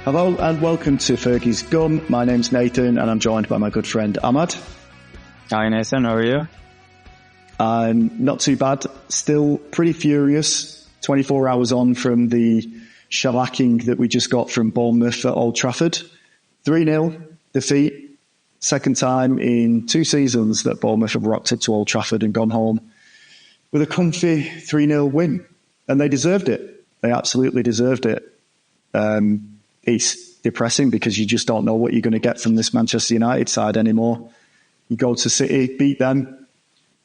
Hello and welcome to Fergie's Gum. My name's Nathan and I'm joined by my good friend Ahmad. Hi Nathan, how are you? I'm not too bad. Still pretty furious. 24 hours on from the shellacking that we just got from Bournemouth at Old Trafford. 3-0 defeat. Second time in 2 seasons that Bournemouth have rocked it to Old Trafford and gone home with a comfy 3-0 win. And they deserved it. They absolutely deserved it. It's depressing because you just don't know what you're going to get from this Manchester United side anymore. You go to City, beat them,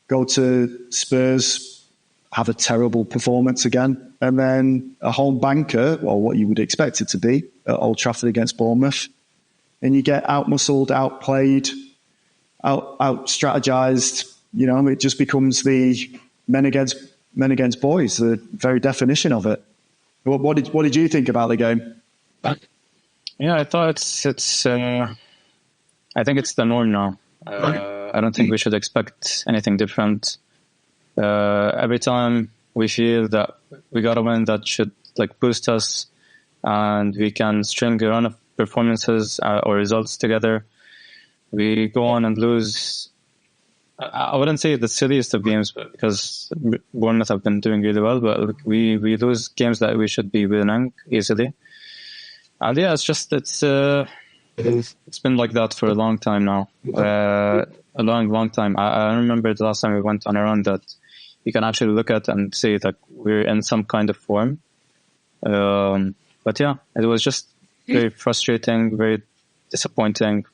go to Spurs, have a terrible performance again, and then a home banker, or what you would expect it to be, at Old Trafford against Bournemouth, and you get out-muscled, outplayed, out-strategized. You know, it just becomes the men against boys, the very definition of it. What did you think about the game? Yeah, I thought it's. I think it's the norm now. I don't think we should expect anything different. Every time we feel that we got a win that should boost us, and we can string a run of performances or results together, we go on and lose. I wouldn't say the silliest of games, but because Bournemouth have been doing really well, but we lose games that we should be winning easily. And yeah, it's been like that for a long time now. A long time. I remember the last time we went on a run that you can actually look at and say that we're in some kind of form. But yeah, it was just very frustrating, very disappointing.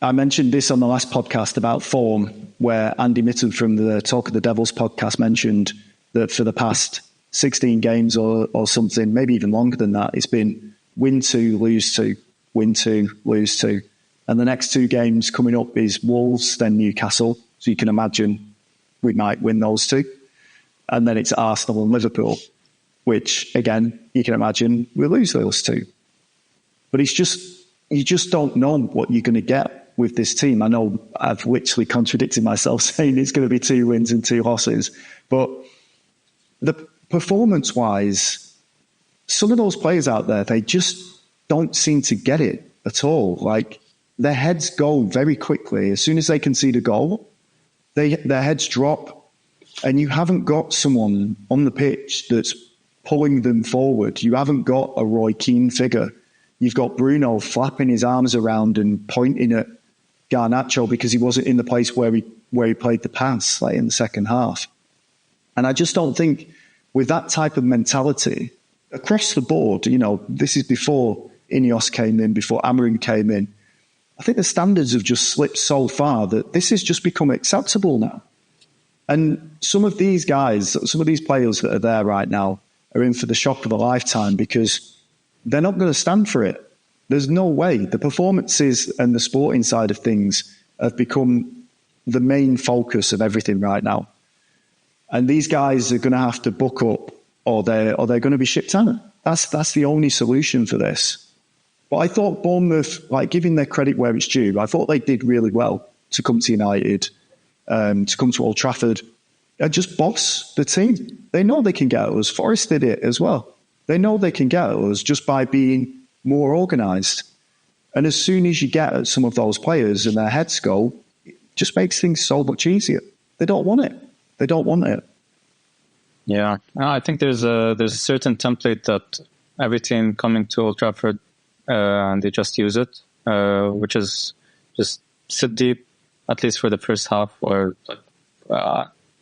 I mentioned this on the last podcast about form, where Andy Mitten from the Talk of the Devils podcast mentioned that for the past 16 games or something, maybe even longer than that, it's been win 2, lose 2, win 2, lose 2. And the next 2 games coming up is Wolves, then Newcastle. So you can imagine we might win those 2. And then it's Arsenal and Liverpool, which, again, you can imagine we lose those 2. But you just don't know what you're going to get with this team. I know I've literally contradicted myself saying it's going to be 2 wins and 2 losses. But the performance-wise, some of those players out there, they just don't seem to get it at all. Like, their heads go very quickly. As soon as they concede a goal, their heads drop, and you haven't got someone on the pitch that's pulling them forward. You haven't got a Roy Keane figure. You've got Bruno flapping his arms around and pointing at Garnacho because he wasn't in the place where he played the pass, like in the second half. And I just don't think with that type of mentality across the board, you know, this is before Ineos came in, before Amorim came in. I think the standards have just slipped so far that this has just become acceptable now. And some of these guys, some of these players that are there right now are in for the shock of a lifetime because they're not going to stand for it. There's no way. The performances and the sporting side of things have become the main focus of everything right now. And these guys are going to have to buck up or they're going to be shipped out. That's the only solution for this. But I thought Bournemouth, like giving their credit where it's due, I thought they did really well to come to United, to come to Old Trafford and just boss the team. They know they can get at us. Forest did it as well. They know they can get at us just by being more organised. And as soon as you get at some of those players and their heads go, it just makes things so much easier. They don't want it. They don't want it. Yeah, I think there's a certain template that every team coming to Old Trafford and they just use it, which is just sit deep, at least for the first half or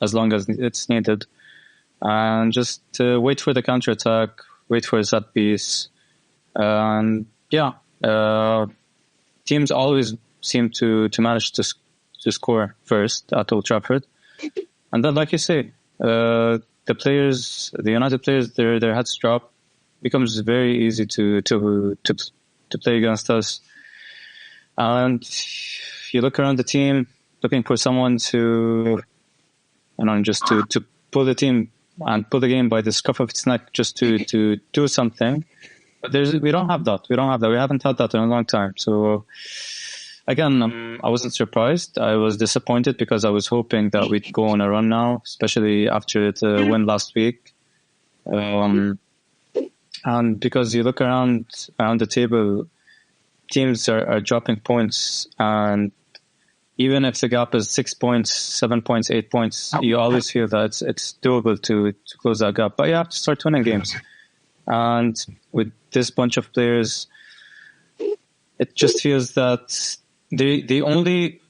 as long as it's needed, and just wait for the counter-attack, wait for a set piece. And teams always seem to manage to score first at Old Trafford. And then, like you say, the United players, their heads drop. Becomes very easy to play against us. And you look around the team, looking for someone to pull the team and pull the game by the scruff of its neck, just to do something. But we don't have that. We haven't had that in a long time. So again, I wasn't surprised. I was disappointed because I was hoping that we'd go on a run now, especially after the win last week. And because you look around the table, teams are dropping points, and even if the gap is 6 points, 7 points, 8 points, you always feel that it's doable to close that gap. But you have to start winning games. And with this bunch of players, it just feels that they're only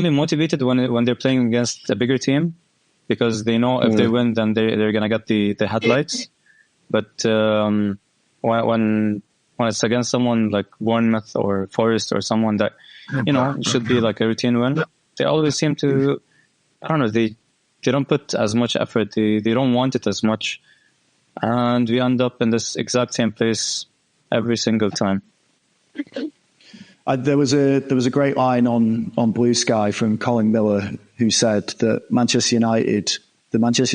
motivated when they're playing against a bigger team, because they know if they win, then they're gonna get the headlights. But when it's against someone like Bournemouth or Forest or someone that should be like a routine win, they always seem to, I don't know, they don't put as much effort. They don't want it as much, and we end up in this exact same place every single time. There was a great line on Blue Sky from Colin Miller, who said that the Manchester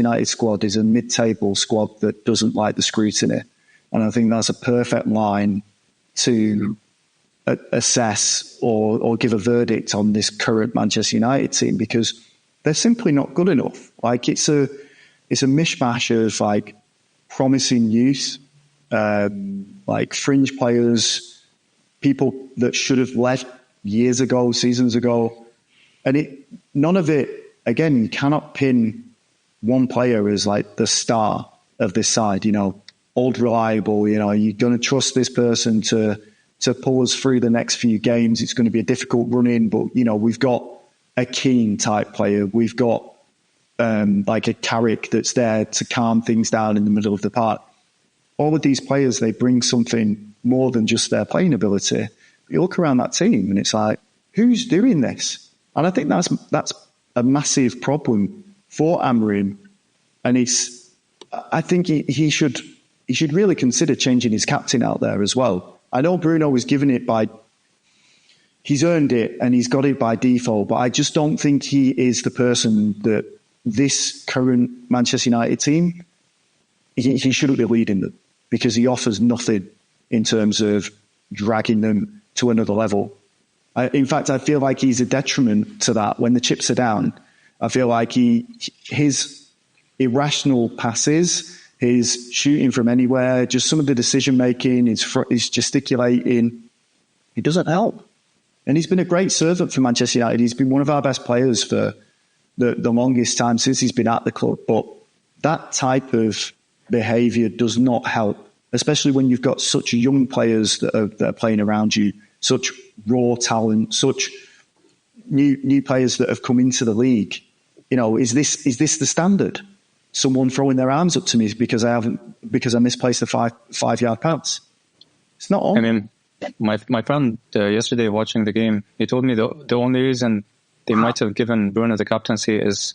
United squad is a mid-table squad that doesn't like the scrutiny. And I think that's a perfect line to assess or give a verdict on this current Manchester United team, because they're simply not good enough. Like it's a mishmash of like promising youth, like fringe players, people that should have left years ago, seasons ago. And none of it, again, you cannot pin one player as like the star of this side, old reliable, you're going to trust this person to pull us through the next few games. It's going to be a difficult run in, but, we've got a Keane type player. We've got like a Carrick that's there to calm things down in the middle of the park. All of these players, they bring something more than just their playing ability. You look around that team and it's like, who's doing this? And I think that's a massive problem for Amorim. And I think he should really consider changing his captain out there as well. I know Bruno was given it he's earned it and he's got it by default, but I just don't think he is the person that this current Manchester United team, he shouldn't be leading them, because he offers nothing in terms of dragging them to another level. In fact, I feel like he's a detriment to that when the chips are down. I feel like his irrational passes, his shooting from anywhere, just some of the decision-making, his gesticulating, it doesn't help. And he's been a great servant for Manchester United. He's been one of our best players for the longest time since he's been at the club. But that type of behaviour does not help, especially when you've got such young players that are playing around you, such raw talent, such new players that have come into the league. Is this the standard? Someone throwing their arms up to me because I misplaced the 5-yard pass. It's not on. I mean, my friend yesterday watching the game, he told me the only reason they might have given Bruno the captaincy is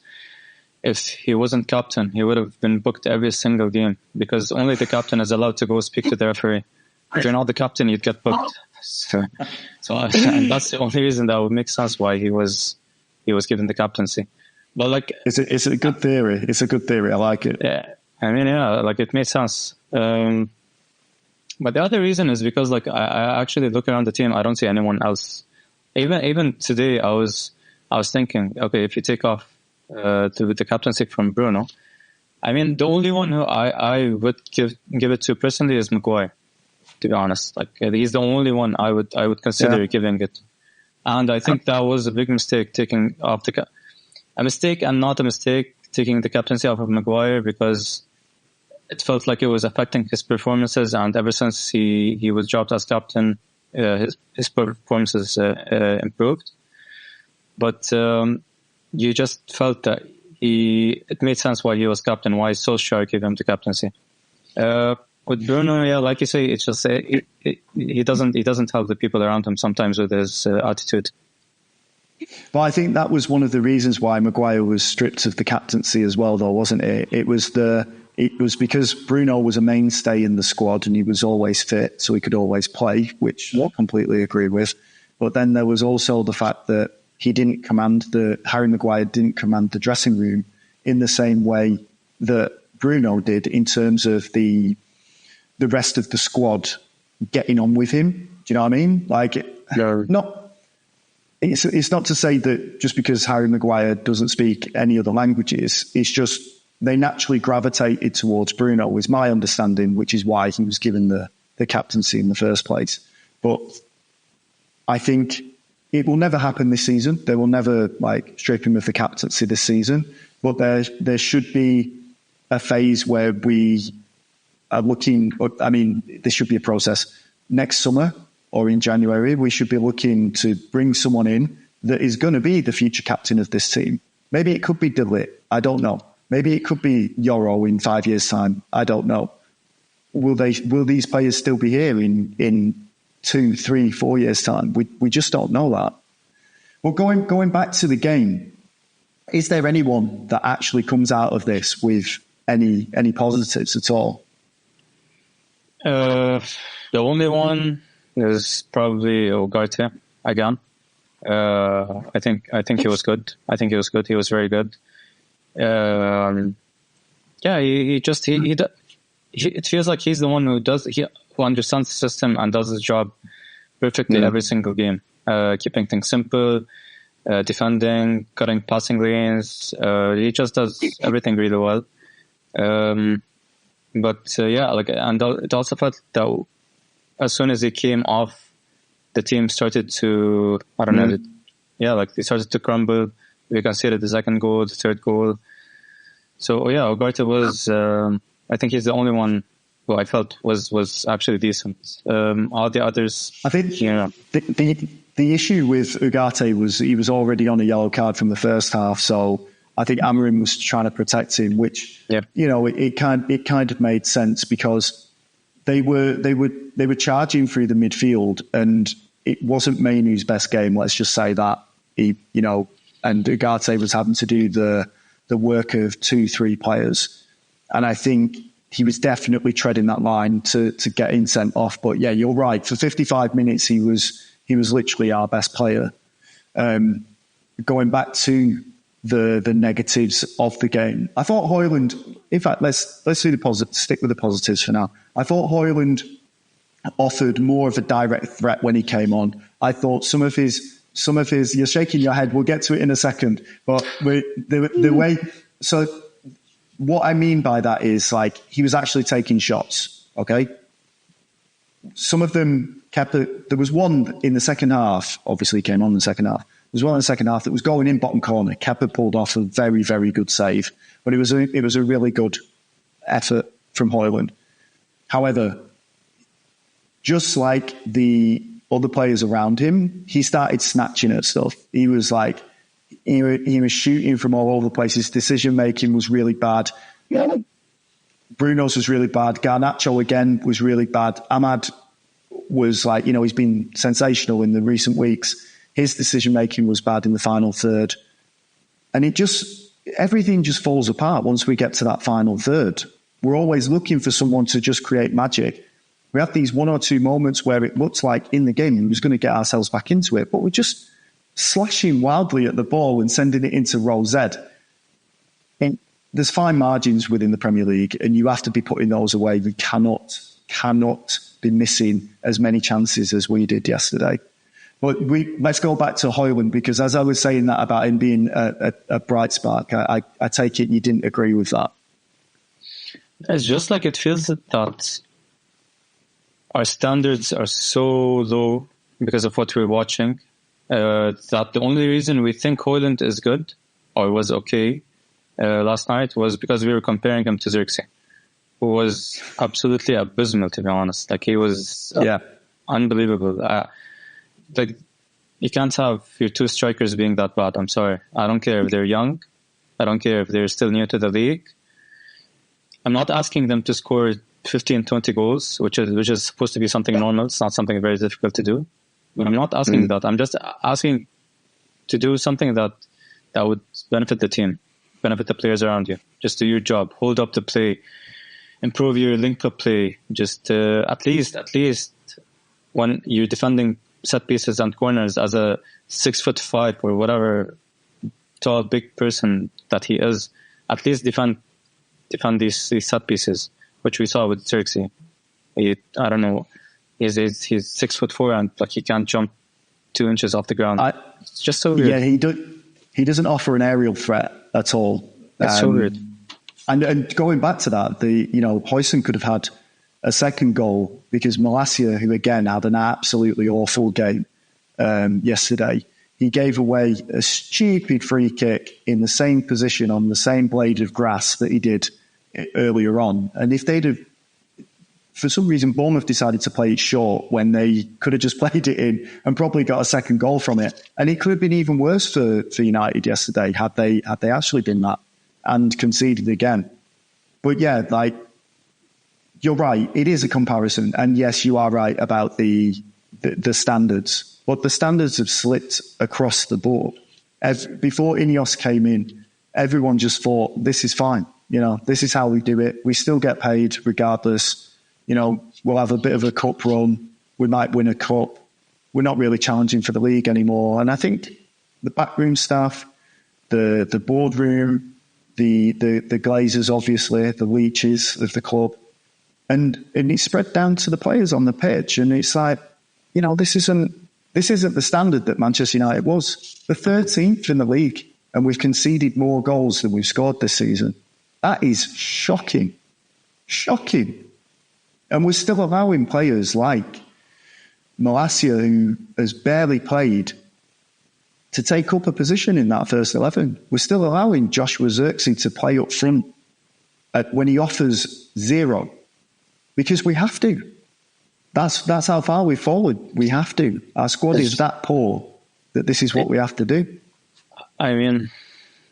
if he wasn't captain, he would have been booked every single game, because only the captain is allowed to go speak to the referee. If you're not the captain, you'd get booked. So and that's the only reason that would make sense why he was given the captaincy. But like, it's a good theory. It's a good theory. I like it. Yeah, I mean, like it made sense. But the other reason is because like I actually look around the team, I don't see anyone else. Even today, I was thinking, okay, if you take off the captaincy from Bruno, I mean, the only one who I would give it to personally is Maguire. To be honest, like he's the only one I would consider giving it, and I think that was a big mistake taking off a mistake and not a mistake taking the captaincy off of Maguire, because it felt like it was affecting his performances, and ever since he was dropped as captain, his performances improved. But you just felt that it made sense why he was captain, why Solskjaer gave him the captaincy. With Bruno, like you say, it's just he doesn't help the people around him sometimes with his attitude. Well, I think that was one of the reasons why Maguire was stripped of the captaincy as well, though, wasn't it? It was because Bruno was a mainstay in the squad and he was always fit, so he could always play, which I completely agree with. But then there was also the fact that Harry Maguire didn't command the dressing room in the same way that Bruno did, in terms of the rest of the squad getting on with him. Do you know what I mean? Like, it's not to say that just because Harry Maguire doesn't speak any other languages, it's just they naturally gravitated towards Bruno, was my understanding, which is why he was given the captaincy in the first place. But I think it will never happen this season. They will never strip him of the captaincy this season. But there should be a phase where we are looking. I mean, this should be a process. Next summer or in January, we should be looking to bring someone in that is going to be the future captain of this team. Maybe it could be De Ligt. I don't know. Maybe it could be Yoro in 5 years' time. I don't know. Will these players still be here in 2, 3, 4 years' time? We just don't know that. Well, going back to the game, is there anyone that actually comes out of this with any positives at all? The only one is probably Ugarte again. I think he was good. He was very good. It feels like he's the one who understands the system and does his job perfectly every single game. Keeping things simple, defending, cutting passing lanes. He just does everything really well. And it also felt that as soon as he came off, the team started to, they started to crumble. We conceded the second goal, the third goal. So, Ugarte was, I think he's the only one who I felt was actually decent. All the others, I think the issue with Ugarte was he was already on a yellow card from the first half. So I think Amorim was trying to protect him, which, it kind of made sense because they were charging through the midfield and it wasn't Mainoo's best game. Let's just say that and Ugarte was having to do the work of 2-3 players. And I think he was definitely treading that line to get him sent off. But yeah, you're right. For 55 minutes, he was literally our best player. Going back to the negatives of the game, I thought Højlund, in fact, let's do stick with the positives for now. I thought Højlund offered more of a direct threat when he came on. I thought some of his, you're shaking your head, we'll get to it in a second, but the way, so what I mean by that is he was actually taking shots, okay? Some of them there was one in the second half, obviously came on in the second half. There was one in the second half that was going in bottom corner. Kepa pulled off a very, very good save, but it was a really good effort from Højlund. However, just like the other players around him, he started snatching at stuff. He was he was shooting from all over the place. His decision making was really bad. Bruno's was really bad. Garnacho again was really bad. Ahmad was he's been sensational in the recent weeks. His decision making was bad in the final third. And everything just falls apart once we get to that final third. We're always looking for someone to just create magic. We have these 1 or 2 moments where it looks like in the game we was going to get ourselves back into it, but we're just slashing wildly at the ball and sending it into row Z. And there's fine margins within the Premier League, and you have to be putting those away. We cannot be missing as many chances as we did yesterday. But let's go back to Højlund, because as I was saying that about him being a bright spark, I take it you didn't agree with that. It's just it feels that our standards are so low because of what we're watching, that the only reason we think Højlund is good or was okay last night was because we were comparing him to Xerxes, who was absolutely abysmal, to be honest. He was unbelievable. You can't have your 2 strikers being that bad. I'm sorry. I don't care if they're young. I don't care if they're still new to the league. I'm not asking them to score 15, 20 goals, which is supposed to be something normal. It's not something very difficult to do. But I'm not asking that. I'm just asking to do something that would benefit the team, benefit the players around you. Just do your job. Hold up the play. Improve your link-up play. Just at least when you're defending set pieces and corners as a 6'5" or whatever tall, big person that he is, at least defend these set pieces, which we saw with Xerxes. I don't know. He's 6'4" and he can't jump 2 inches off the ground. It's just so weird. Yeah, he doesn't offer an aerial threat at all. It's so weird. And going back to that, Huijsen could have had a second goal because Malacia, who again had an absolutely awful game yesterday, he gave away a stupid free kick in the same position on the same blade of grass that he did earlier on. And if they'd have, for some reason, Bournemouth decided to play it short when they could have just played it in and probably got a second goal from it. And it could have been even worse for United yesterday had they actually been that and conceded again. But yeah, you're right. It is a comparison. And yes, you are right about the standards. But the standards have slipped across the board. Before Ineos came in, everyone just thought, this is fine. This is how we do it. We still get paid regardless. We'll have a bit of a cup run. We might win a cup. We're not really challenging for the league anymore. And I think the backroom staff, the boardroom, the Glazers, obviously, the leeches of the club, and it's spread down to the players on the pitch. And it's like, this isn't the standard that Manchester United was. The 13th in the league, and we've conceded more goals than we've scored this season. That is shocking. Shocking. And we're still allowing players like Malacia, who has barely played, to take up a position in that first 11. We're still allowing Joshua Zirkzee to play up front when he offers zero. Because we have to. That's how far we've fallen. We have to. Our squad is that poor that this is what we have to do. I mean,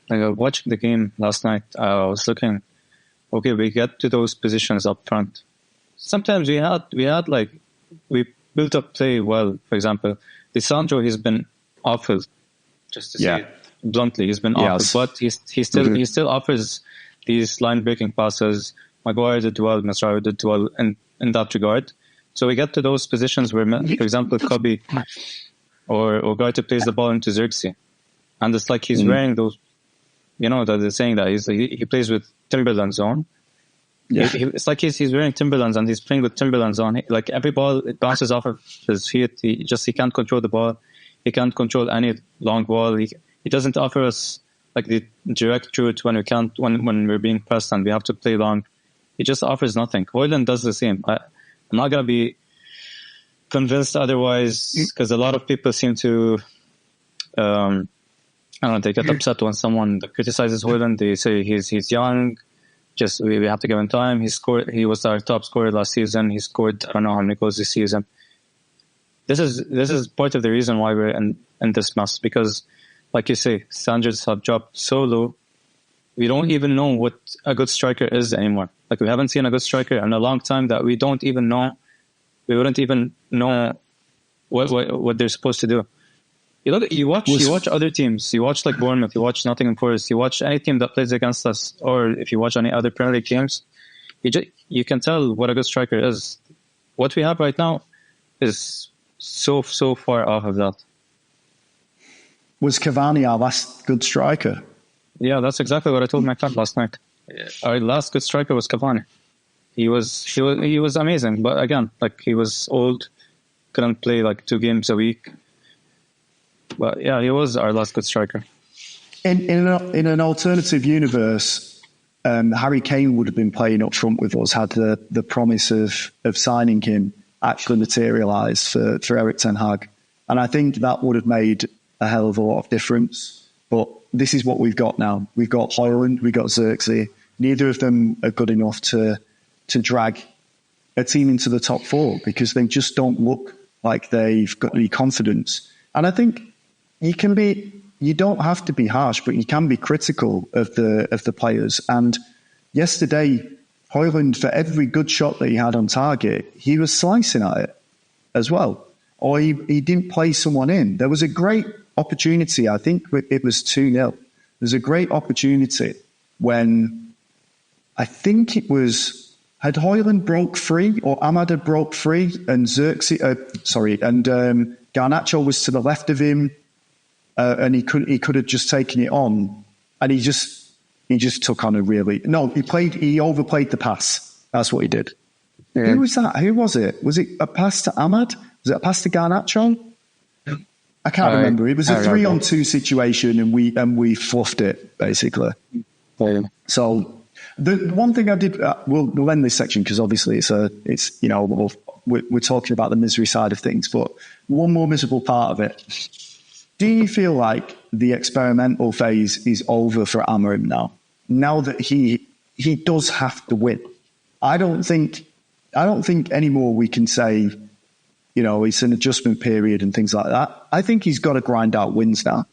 watching the game last night, I was looking, okay, we get to those positions up front. Sometimes we built up play well. For example, Lisandro, he's been awful, just to say it bluntly. He's been awful, but he still offers these line-breaking passes. Maguire did well, Masraoui did well in that regard. So we get to those positions where, for example, Kobe or Ugarte plays the ball into Zirkzee. And it's like he's wearing those, that they're saying that he plays with Timberlands on. Yeah. It's like he's wearing Timberlands and he's playing with Timberlands on. Like every ball, it bounces off of his feet. He can't control the ball. He can't control any long ball. He doesn't offer us like the direct route when we're being pressed and we have to play long. He just offers nothing. Højlund does the same. I'm not going to be convinced otherwise because a lot of people seem to, they get upset when someone criticizes Højlund. They say he's young. Just we have to give him time. He was our top scorer last season. He scored I don't know how many goals this season. This is part of the reason why we're in this mess because, like you say, standards have dropped so low. We don't even know what a good striker is anymore. Like we haven't seen a good striker in a long time that we don't even know. We wouldn't even know what they're supposed to do. You watch other teams. You watch like Bournemouth. You watch Nottingham Forest. You watch any team that plays against us, or if you watch any other Premier League games, you can tell what a good striker is. What we have right now is so far off of that. Was Cavani our last good striker? Yeah, that's exactly what I told my club last night. Our last good striker was Cavani. He was amazing, but again, like he was old, couldn't play like 2 games a week. But yeah, he was our last good striker. In an alternative universe, Harry Kane would have been playing up front with us had the promise of signing him actually materialised for Erik ten Hag. And I think that would have made a hell of a lot of difference. But this is what we've got now. We've got Højlund, we've got Zirkzee. Neither of them are good enough to drag a team into the top 4 because they just don't look like they've got any confidence. And I think you don't have to be harsh, but you can be critical of the players. And yesterday, Højlund, for every good shot that he had on target, he was slicing at it as well. Or he didn't play someone in. There was a great opportunity, I think it was 2-0. There's a great opportunity when I think it was, had Højlund broke free or Ahmad had broke free and Garnacho was to the left of him and he could have just taken it on and he just took on he overplayed the pass. That's what he did. Yeah. Who was that? Who was it? Was it a pass to Ahmad? Was it a pass to Garnacho? I can't remember. It was a 3-on-2 situation and we fluffed it basically. Yeah. So The one thing I did, we'll end this section because obviously it's you know, we're talking about the misery side of things, but one more miserable part of it. Do you feel like the experimental phase is over for Amorim now? Now that he does have to win, I don't think anymore we can say, you know, it's an adjustment period and things like that. I think he's got to grind out wins now.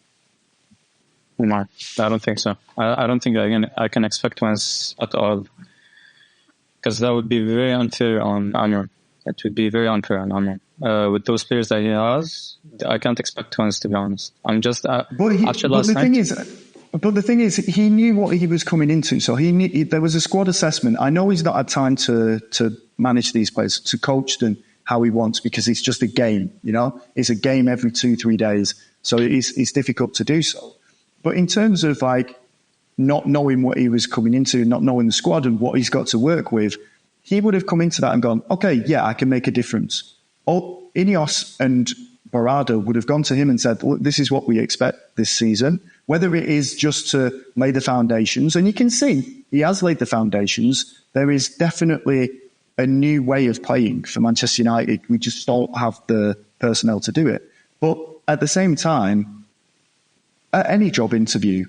No, I don't think so. I don't think I can expect wins at all, because that would be very unfair on Amorim. It would be very unfair on Ahmad. With those players that he has, I can't expect wins, to be honest. I'm just after last night. But the thing is, he knew what he was coming into. So he knew there was a squad assessment. I know he's not had time to manage these players, to coach them how he wants, because it's just a game. You know, it's a game every 2-3 days, so it's difficult to do so. But in terms of like not knowing what he was coming into, not knowing the squad and what he's got to work with, he would have come into that and gone, okay, yeah, I can make a difference. Or Ineos and Barada would have gone to him and said, look, this is what we expect this season, whether it is just to lay the foundations. And you can see he has laid the foundations. There is definitely a new way of playing for Manchester United. We just don't have the personnel to do it. But at the same time, at any job interview,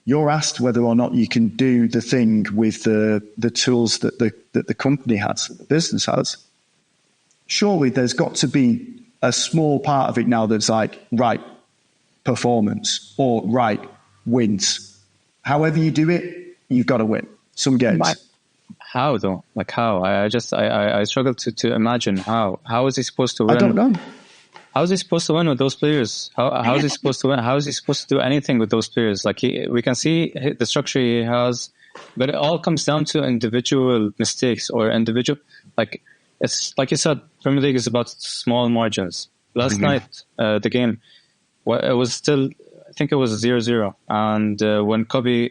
you're asked whether or not you can do the thing with the tools that the company has, that the business has. Surely there's got to be a small part of it now that's like, right, performance, or right, wins. However you do it, you've got to win some games. How though? Like how? I struggle to imagine how. How is he supposed to win? I don't know. How is he supposed to win with those players? How is he supposed to win? How is he supposed to do anything with those players? Like we can see the structure he has, but it all comes down to individual mistakes or individual. Like it's like you said, Premier League is about small margins. Last night, the game, it was still, I think it was 0-0, and when Kobe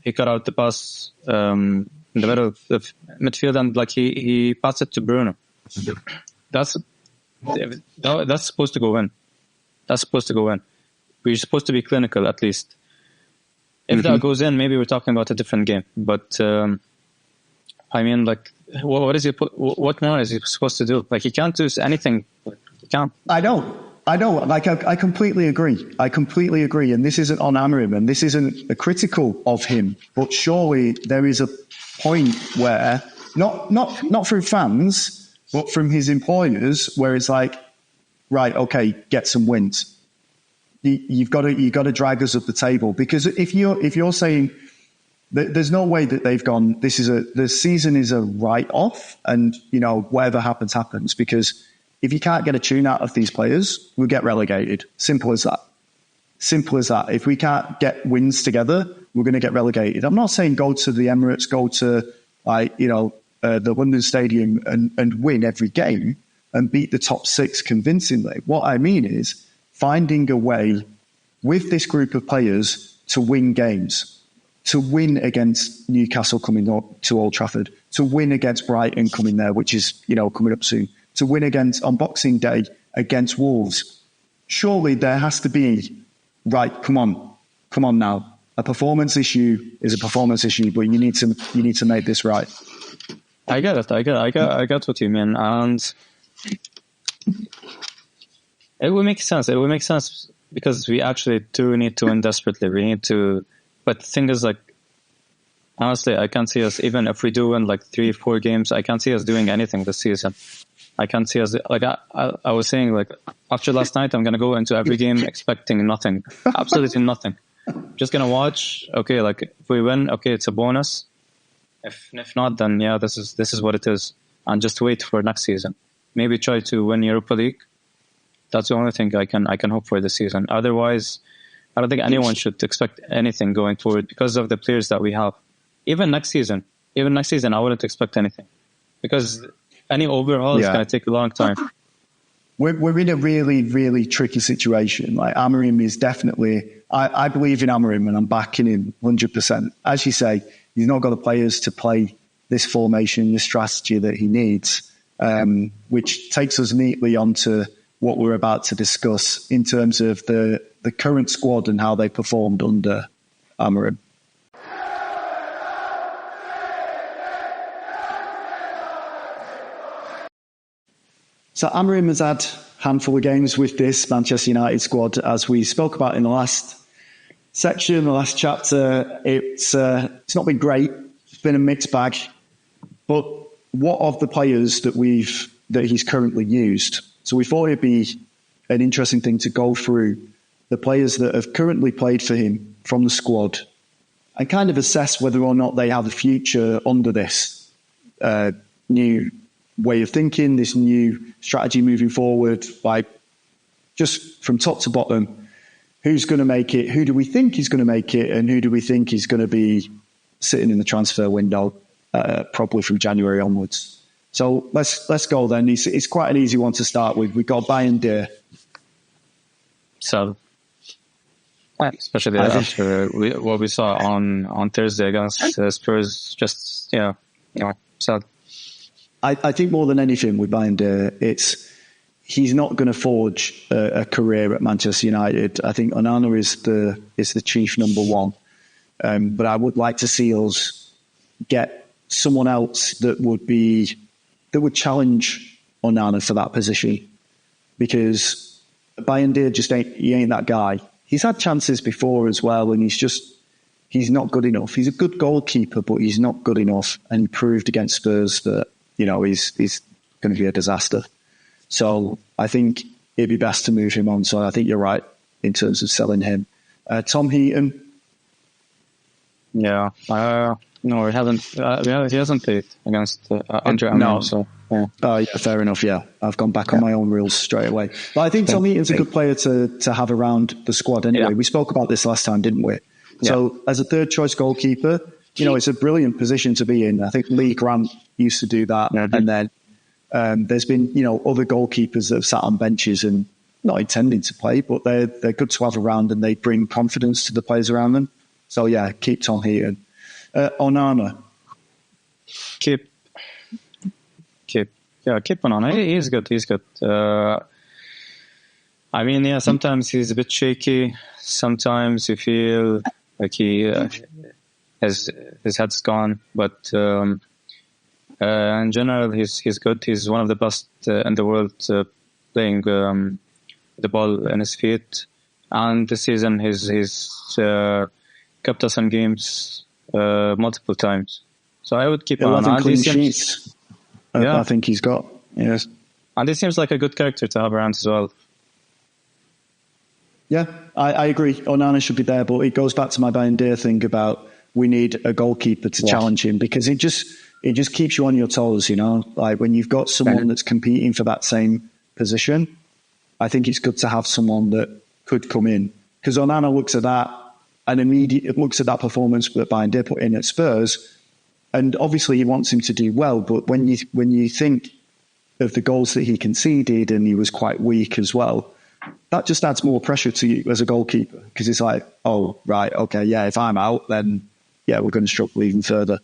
he cut out the pass in the middle of the midfield, and like he passed it to Bruno. That's supposed to go in. That's supposed to go in. We're supposed to be clinical, at least. If that goes in, maybe we're talking about a different game. But I mean, like, what more is he supposed to do? Like, he can't do anything. He can't. I know. Like, I completely agree. And this isn't on Amorim, and this isn't a critical of him. But surely there is a point where, not through fans, but from his employers, where it's like, right, okay, get some wins. You've got to drag us up the table, because if you're saying that there's no way that they've gone, the season is a write-off, and you know whatever happens, because if you can't get a tune out of these players, we'll get relegated. Simple as that. If we can't get wins together, we're going to get relegated. I'm not saying go to the Emirates, go to the London Stadium and win every game and beat the top six convincingly. What I mean is finding a way with this group of players to win games, to win against Newcastle coming up to Old Trafford, to win against Brighton coming there, which is, coming up soon, to win against on Boxing Day against Wolves. Surely there has to be, right, come on now. A performance issue is a performance issue, but you need to make this right. I get it. I get what you mean, and it will make sense. It will make sense because we actually do need to win desperately. We need to, but the thing is, like, honestly, I can't see us, even if we do win like 3-4 games, I can't see us doing anything this season. I can't see us, like I was saying, like after last night, I'm gonna go into every game expecting nothing, absolutely nothing. Just gonna watch. Okay, like if we win, okay, it's a bonus. If not, then yeah, this is what it is, and just wait for next season. Maybe try to win Europa League. That's the only thing I can hope for this season. Otherwise, I don't think anyone should expect anything going forward because of the players that we have. Even next season, I wouldn't expect anything because any overhaul is going to take a long time. We're in a really, really tricky situation. Like Amorim is definitely, I believe in Amorim and I'm backing him 100%. As you say, he's not got the players to play this formation, this strategy that he needs, which takes us neatly onto what we're about to discuss in terms of the current squad and how they performed under Amorim. So Amorim has had a handful of games with this Manchester United squad, as we spoke about in the last section, the last chapter. It's not been great. It's been a mixed bag. But what of the players that he's currently used? So we thought it'd be an interesting thing to go through the players that have currently played for him from the squad and kind of assess whether or not they have a future under this new way of thinking, this new strategy moving forward, like just from top to bottom. Who's going to make it? Who do we think is going to make it? And who do we think is going to be sitting in the transfer window probably from January onwards? So let's go then. It's quite an easy one to start with. We've got Bayern Deer. So, especially after what we saw on Thursday against Spurs, just, sad. I think more than anything with Bayern Deer, he's not going to forge a career at Manchester United. I think Onana is the chief number one. But I would like to see us get someone else that would challenge Onana for that position, because Bayern Deer he ain't that guy. He's had chances before as well, and he's not good enough. He's a good goalkeeper, but he's not good enough, and he proved against Spurs that he's going to be a disaster. So I think it'd be best to move him on. So I think you're right in terms of selling him. Tom Heaton. Yeah. No, he hasn't played against Andre Amorim. No. So, yeah. Yeah, fair enough, yeah. I've gone back on my own rules straight away. But I think Tom Heaton's a good player to have around the squad anyway. Yeah. We spoke about this last time, didn't we? Yeah. So as a third choice goalkeeper, it's a brilliant position to be in. I think Lee Grant used to do that. Yeah, and then there's been, other goalkeepers that have sat on benches and not intending to play, but they're good to have around, and they bring confidence to the players around them. So yeah, keep Tom Heaton. Onana. Keep Onana. He's good. Sometimes he's a bit shaky. Sometimes you feel like his head's gone. But in general, he's good. He's one of the best in the world playing the ball in his feet. And this season, he's kept us in games multiple times. So I would keep 11 clean sheets. I think he's got. Yes. And he seems like a good character to have around as well. Yeah, I agree. Onana should be there, but it goes back to my Bayern Deer thing about we need a goalkeeper to challenge him, because it just keeps you on your toes, Like when you've got someone that's competing for that same position, I think it's good to have someone that could come in. Because Onana looks at that and immediately looks at that performance that Bayern Deer put in at Spurs, and obviously he wants him to do well, but when you think of the goals that he conceded, and he was quite weak as well, that just adds more pressure to you as a goalkeeper, because it's like, oh, right, okay, yeah, if I'm out, then, yeah, we're going to struggle even further.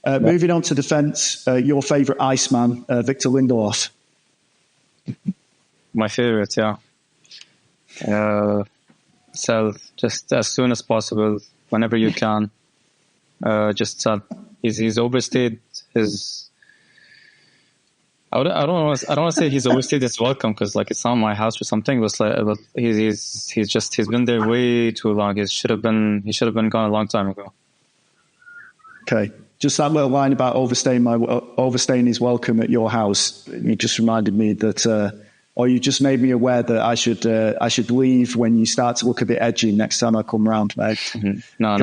Moving on to defence, your favourite Iceman, Victor Lindelof. My favourite, yeah. Sell just as soon as possible, whenever you can. Just sell. He's overstayed his... I don't want to say he's overstayed his welcome, because it's not my house or something. But he's been there way too long. He should have been gone a long time ago. Okay, just that little line about overstaying his welcome at your house. It just reminded me that, or you just made me aware that I should leave when you start to look a bit edgy next time I come round, mate. Mm-hmm. No,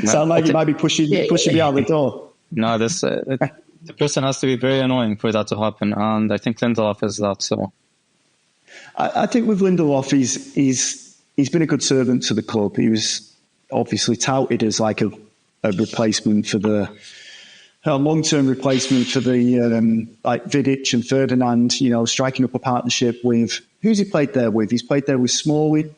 sound like you might be pushing me out the door. No, the person has to be very annoying for that to happen, and I think Lindelof is that. So, I think with Lindelof, he's been a good servant to the club. He was obviously touted as like a replacement for a long-term replacement for the like Vidic and Ferdinand. Striking up a partnership with who's he played there with? He's played there with Smalling.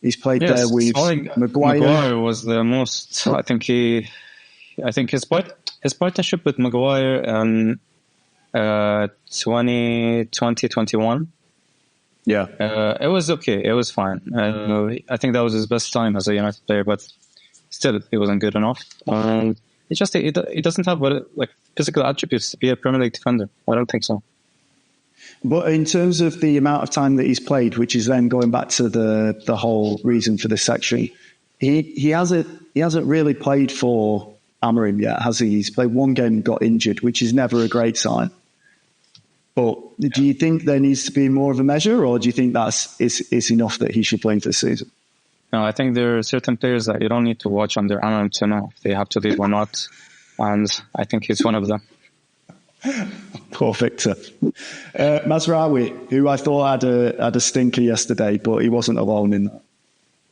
He's played there with Maguire. Maguire was the most. I think his partnership with Maguire in 2021. Yeah. It was okay. It was fine. I think that was his best time as a United player, but still, he wasn't good enough. He doesn't have physical attributes to be a Premier League defender. I don't think so. But in terms of the amount of time that he's played, which is then going back to the whole reason for this section, he hasn't really played for Amorim yet, has he? He's played one game and got injured, which is never a great sign. But do you think there needs to be more of a measure, or do you think is enough that he should play this season? No, I think there are certain players that you don't need to watch under Amorim to know if they have to leave or not. And I think he's one of them. Poor Victor. Mazraoui, who I thought had a stinker yesterday, but he wasn't alone in that.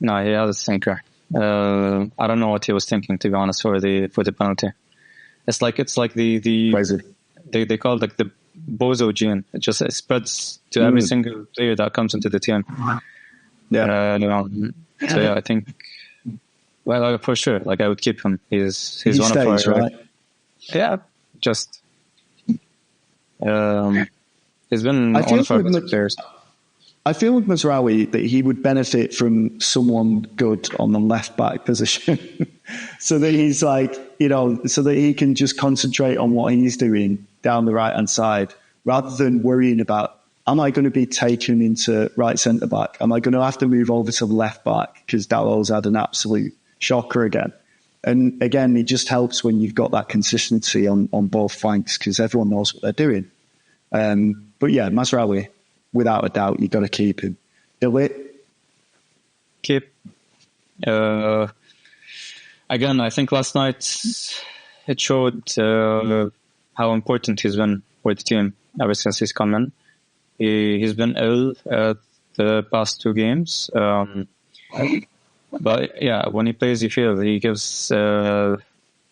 No, he had a stinker. I don't know what he was thinking, to be honest, for the penalty. It's like the crazy. They call it like the bozo gene. It just spreads to every single player that comes into the team. Yeah. So yeah, I think. Well, for sure. Like I would keep him. He's he one stays, of our right? Yeah, just. He's been one of our best players. I feel with Mazraoui that he would benefit from someone good on the left back position, so that he's like, so that he can just concentrate on what he's doing down the right hand side, rather than worrying about, am I going to be taken into right centre back? Am I going to have to move over to left back because Dalot's had an absolute shocker again? And again, it just helps when you've got that consistency on both flanks, because everyone knows what they're doing. But yeah, Mazraoui, without a doubt, you've got to keep him. Delete? Keep. Again, I think last night it showed how important he's been for the team ever since he's come in. He's been ill the past 2 games. But yeah, when he plays, you feel he gives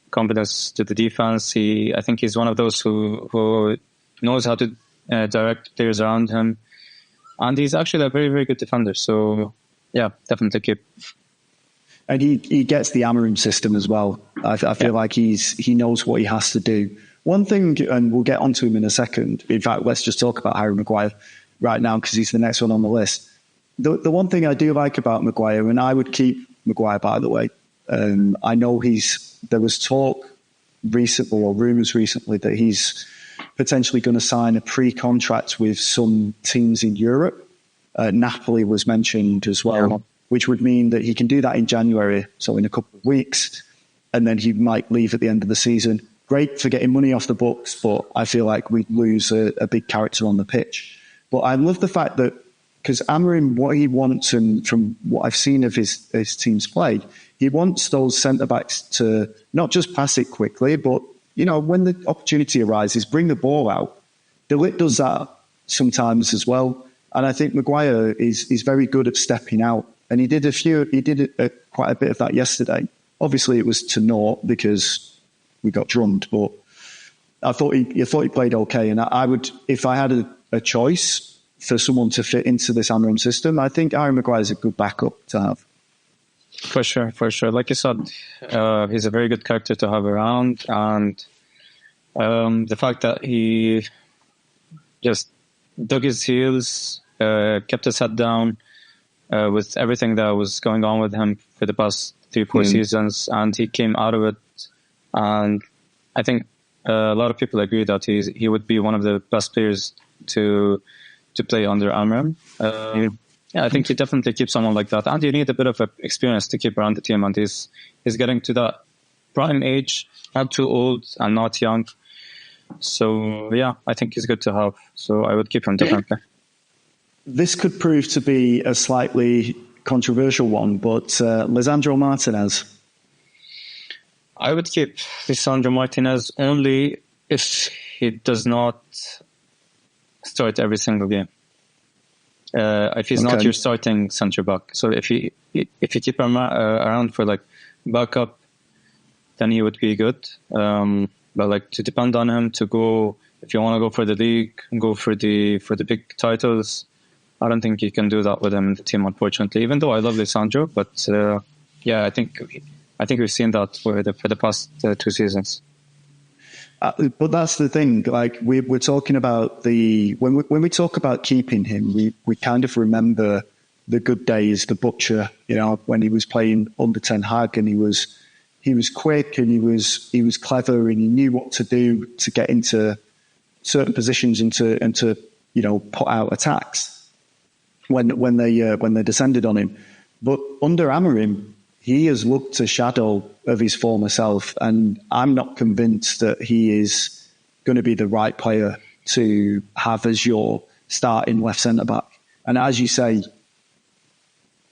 confidence to the defense. I think he's one of those who knows how to direct players around him. And he's actually a very, very good defender. So, yeah, definitely keep. And he gets the Amorim system as well. I feel like he knows what he has to do. One thing, and we'll get onto him in a second. In fact, let's just talk about Harry Maguire right now, because he's the next one on the list. The one thing I do like about Maguire, and I would keep Maguire, by the way, I know there was talk recently, or rumours recently, that he's potentially going to sign a pre-contract with some teams in Europe. Napoli was mentioned as well, which would mean that he can do that in January, so in a couple of weeks, and then he might leave at the end of the season. Great for getting money off the books, but I feel like we'd lose a big character on the pitch. But I love the fact that, because Amorim, what he wants, and from what I've seen of his teams play, he wants those centre-backs to not just pass it quickly, but, when the opportunity arises, bring the ball out. De Ligt does that sometimes as well. And I think Maguire is very good at stepping out. And he did quite a bit of that yesterday. Obviously, it was to naught because we got drummed, but I thought he played okay. And I would, if I had a choice for someone to fit into this Amorim system, I think Harry Maguire is a good backup to have. For sure. Like you said, he's a very good character to have around, and the fact that he just dug his heels, kept his head down with everything that was going on with him for the past 3-4 seasons, and he came out of it. And I think a lot of people agree that he would be one of the best players to play under Amorim. Yeah, I think you definitely keep someone like that, and you need a bit of experience to keep around the team. And he's getting to that prime age, not too old and not young. So yeah, I think he's good to have. So I would keep him definitely. This could prove to be a slightly controversial one, but Lisandro Martinez. I would keep Lisandro Martinez only if he does not start every single game. If he's not your starting centre back, so if you keep him around for like backup, then he would be good. But like to depend on him to go, if you want to go for the league, go for the big titles, I don't think you can do that with him in the team, unfortunately. Even though I love Lisandro, but yeah, I think we've seen that for the past 2 seasons. But that's the thing. Like we're talking about when we talk about keeping him, we kind of remember the good days, the Butcher. When he was playing under Ten Hag, and he was quick, and he was clever, and he knew what to do to get into certain positions and to put out attacks when they descended on him. But under Amorim, he has looked a shadow of his former self, and I'm not convinced that he is going to be the right player to have as your starting left centre-back. And as you say,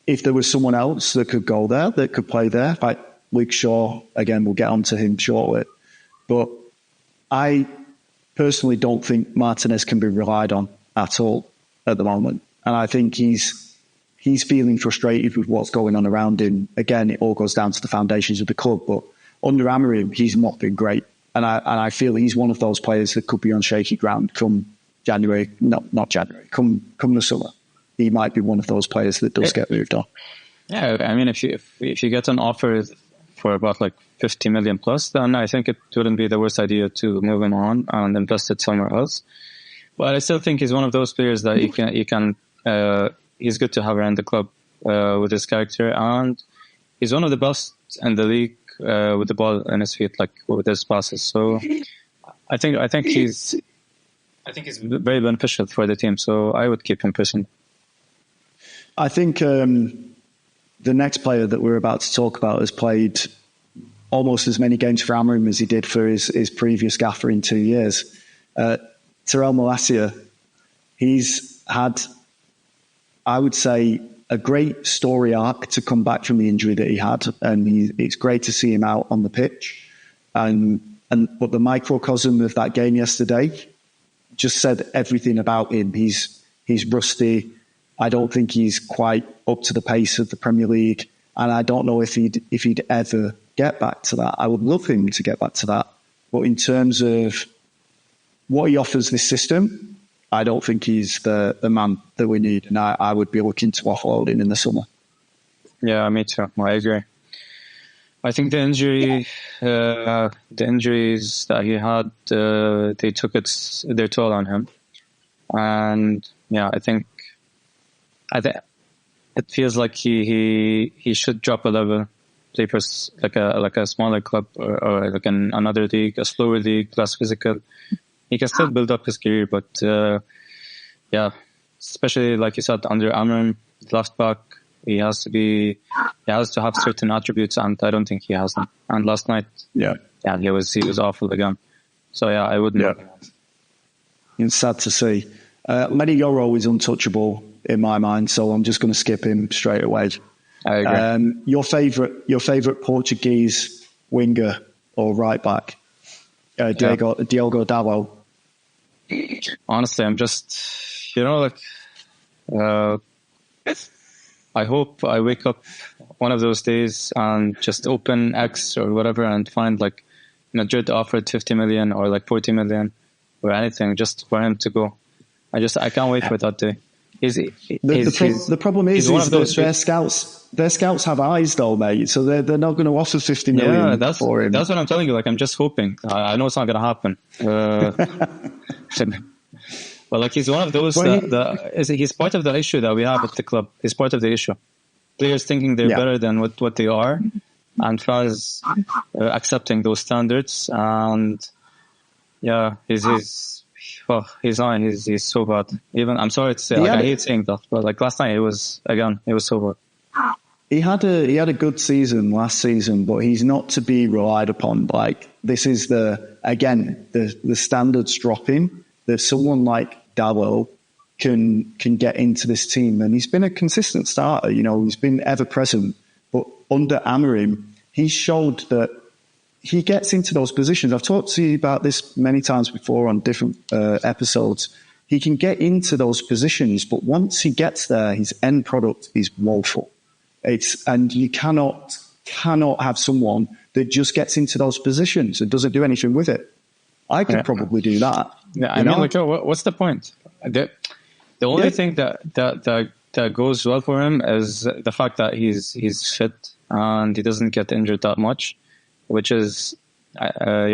if there was someone else that could go there, that could play there, like Luke Shaw, again, we'll get onto him shortly. But I personally don't think Martinez can be relied on at all at the moment. And I think he's feeling frustrated with what's going on around him. Again, it all goes down to the foundations of the club. But under Amorim, he's not been great. And I feel he's one of those players that could be on shaky ground come January. No, not January. Come the summer. He might be one of those players that does get moved on. Yeah, I mean, if you get an offer for about like 50 million plus, then I think it wouldn't be the worst idea to move him on and invest it somewhere else. But I still think he's one of those players that you can he's good to have around the club with his character, and he's one of the best in the league with the ball in his feet, like with his passes. So I think he's very beneficial for the team. So I would keep him personally. I think the next player that we're about to talk about has played almost as many games for Amorim as he did for his previous gaffer in 2 years. Terrell Malacia, he's had, I would say, a great story arc to come back from the injury that he had, and it's great to see him out on the pitch. But the microcosm of that game yesterday just said everything about him. He's rusty. I don't think he's quite up to the pace of the Premier League, and I don't know if he'd ever get back to that. I would love him to get back to that, but in terms of what he offers this system, I don't think he's the man that we need, and I would be looking to offload him in the summer. Yeah, me too. I agree. I think the injuries that he had, they took their toll on him, and yeah, I think it feels like he should drop a level, play for like a smaller club or like in another league, a slower league, less physical. He can still build up his career, but yeah, especially like you said, under Amorim, left back, he has to have certain attributes, and I don't think he has them. And last night, yeah, he was awful again. So yeah, I wouldn't. Yeah. It's sad to see. Lenny Yoro is untouchable in my mind, so I'm just going to skip him straight away. I agree. Your favorite Portuguese winger or right back, Diogo Dalot. Honestly, I'm just, I hope I wake up one of those days and just open X or whatever and find like Madrid offered 50 million or like 40 million or anything just for him to go. I can't wait for that day. The problem is that their scouts have eyes though, mate. So they're not going to offer 50 million for him. That's what I'm telling you. Like, I'm just hoping. I know it's not going to happen. But like, he's one of those he's part of the issue that we have at the club. He's part of the issue. Players thinking they're better than what they are, and Fraz accepting those standards. And yeah, he's so bad. Even I'm sorry to say, I hate saying that, but like last night it was so bad. He had a good season last season, but he's not to be relied upon. Like, this is the standards dropping. That someone like Dalot can get into this team, and he's been a consistent starter. He's been ever present. But under Amorim, he showed that he gets into those positions. I've talked to you about this many times before on different episodes. He can get into those positions, but once he gets there, his end product is woeful. And you cannot have someone that just gets into those positions and doesn't do anything with it. I could probably do that. Yeah, I mean, what's the point? The only thing that goes well for him is the fact that he's fit and he doesn't get injured that much, which is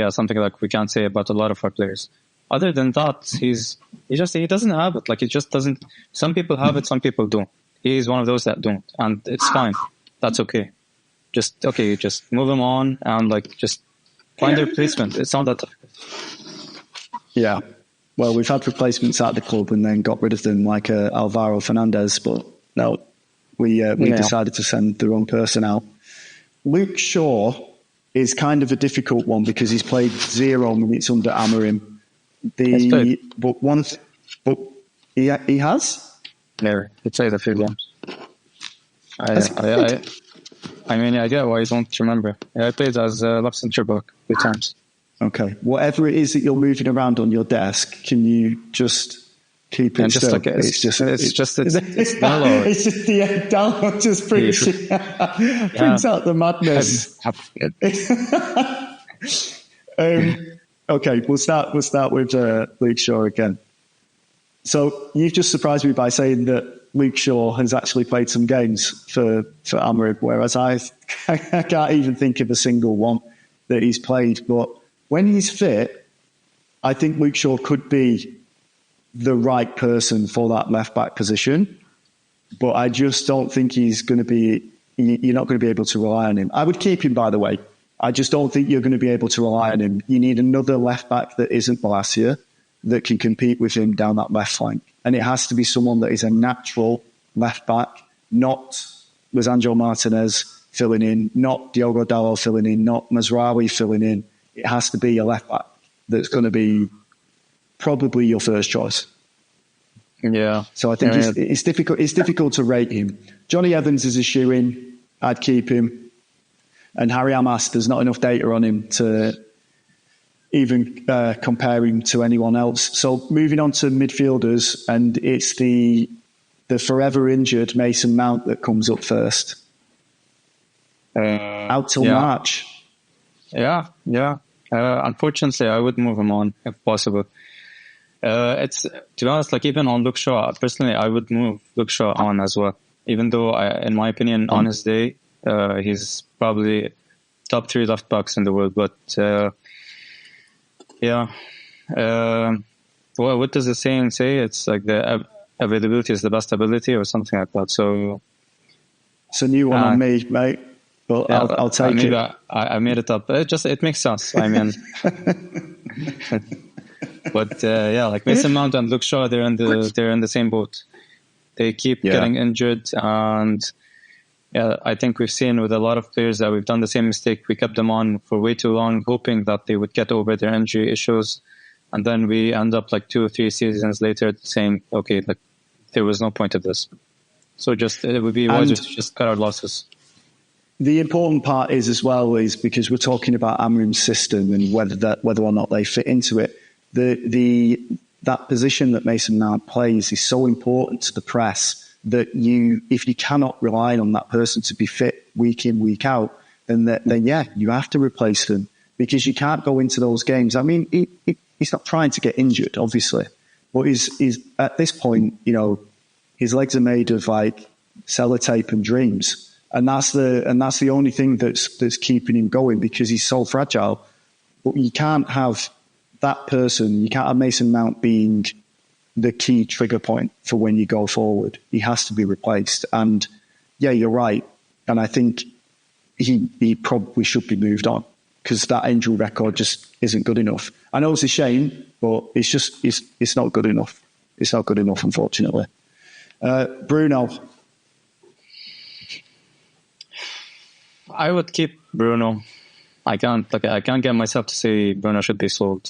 something like we can't say about a lot of our players. Other than that, he doesn't have it. Like, he just doesn't. Some people have it, some people don't. He's one of those that don't, and it's fine. That's okay. Just move him on and like just find a replacement. It's not that difficult. Yeah. Well, we've had replacements at the club and then got rid of them, like Alvaro Fernandez, but no, we decided to send the wrong person out. Luke Shaw is kind of a difficult one because he's played 0 minutes under Amorim. But he has? Yeah, he played a few games. I mean, I get why you don't remember. Yeah, I played as left centre back a few times. Okay. Whatever it is that you're moving around on your desk, can you just keep it still? It's just download. It's just the download just brings out the madness. Okay, we'll start with Luke Shaw again. So you've just surprised me by saying that Luke Shaw has actually played some games for Amorim, whereas I can't even think of a single one that he's played. But when he's fit, I think Luke Shaw could be the right person for that left-back position. But I just don't think he's going to be... You're not going to be able to rely on him. I would keep him, by the way. I just don't think you're going to be able to rely on him. You need another left-back that isn't Malacia that can compete with him down that left flank. And it has to be someone that is a natural left-back, not Lisandro Martinez filling in, not Diogo Dalot filling in, not Mazraoui filling in. It has to be a left-back that's going to be probably your first choice. Yeah. So I think it's difficult. It's difficult to rate him. Johnny Evans is a shoe-in. I'd keep him. And Harry Amas, there's not enough data on him to even compare him to anyone else. So moving on to midfielders, and it's the forever injured Mason Mount that comes up first. Out till March. Yeah. Unfortunately, I would move him on if possible. It's, to be honest, like even on Luke Shaw, personally, I would move Luke Shaw on as well. Even though, in my opinion, on his day, he's probably top 3 left backs in the world. But what does the saying say? It's like the availability is the best ability, or something like that. So it's a new one on me, mate. But yeah, I'll take it. I made it up. It makes sense. I mean, but like Mason Mount and Luke Shaw, they're in the same boat. They keep getting injured, and I think we've seen with a lot of players that we've done the same mistake. We kept them on for way too long, hoping that they would get over their injury issues, and then we end up like 2 or 3 seasons later saying, okay, like there was no point of this. So it would be wiser to just cut our losses. The important part is because we're talking about Amorim's system and whether or not they fit into it. That position that Mason Mount plays is so important to the press that if you cannot rely on that person to be fit week in, week out, then you have to replace them, because you can't go into those games. I mean, he's not trying to get injured, obviously, but he's at this point, his legs are made of like sellotape and dreams. And that's the only thing that's keeping him going, because he's so fragile. But you can't have that person. You can't have Mason Mount being the key trigger point for when you go forward. He has to be replaced. And yeah, you're right. And I think he probably should be moved on, because that injury record just isn't good enough. I know it's a shame, but it's not good enough. It's not good enough, unfortunately. Bruno. I would keep Bruno. I can't get myself to say Bruno should be sold.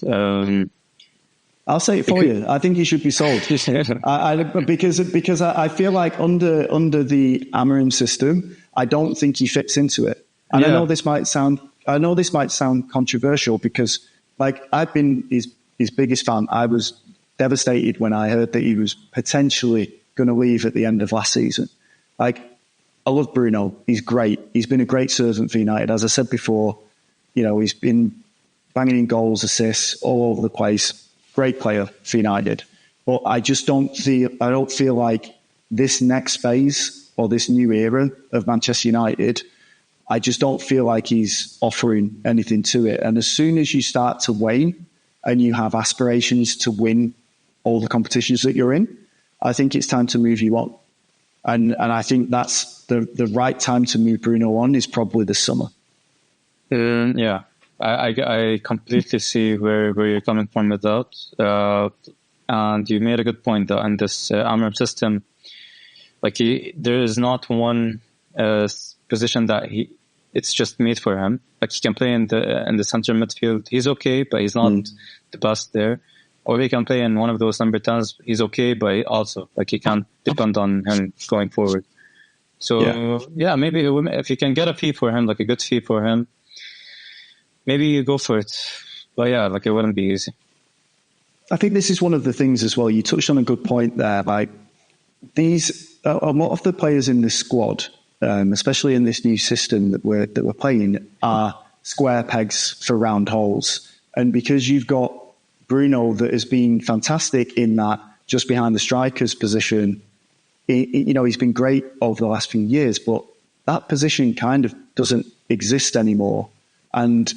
I'll say it for you. I think he should be sold. Because I feel like under the Amorim system, I don't think he fits into it. And I know this might sound controversial, because like I've been his biggest fan. I was devastated when I heard that he was potentially going to leave at the end of last season. Like, I love Bruno. He's great. He's been a great servant for United. As I said before, he's been banging in goals, assists all over the place. Great player for United. But I don't feel like this next phase or this new era of Manchester United, I just don't feel like he's offering anything to it. And as soon as you start to wane and you have aspirations to win all the competitions that you're in, I think it's time to move you on. And I think that's the right time to move Bruno on is probably this summer. Yeah. I completely see where you're coming from with that. And you made a good point that in this Amorim system, like there is not one position that it's just made for him. Like he can play in the center midfield. He's okay, but he's not the best there. Or he can play in one of those number 10s. He's okay, but also like he can't depend on him going forward. So yeah, maybe if you can get a fee for him, like a good fee for him, maybe you go for it. But yeah, like it wouldn't be easy. I think this is one of the things as well. You touched on a good point there. Like a lot of the players in this squad, especially in this new system that we're playing, are square pegs for round holes. And because you've got Bruno that has been fantastic in that just behind the striker's position, he's been great over the last few years, but that position kind of doesn't exist anymore. And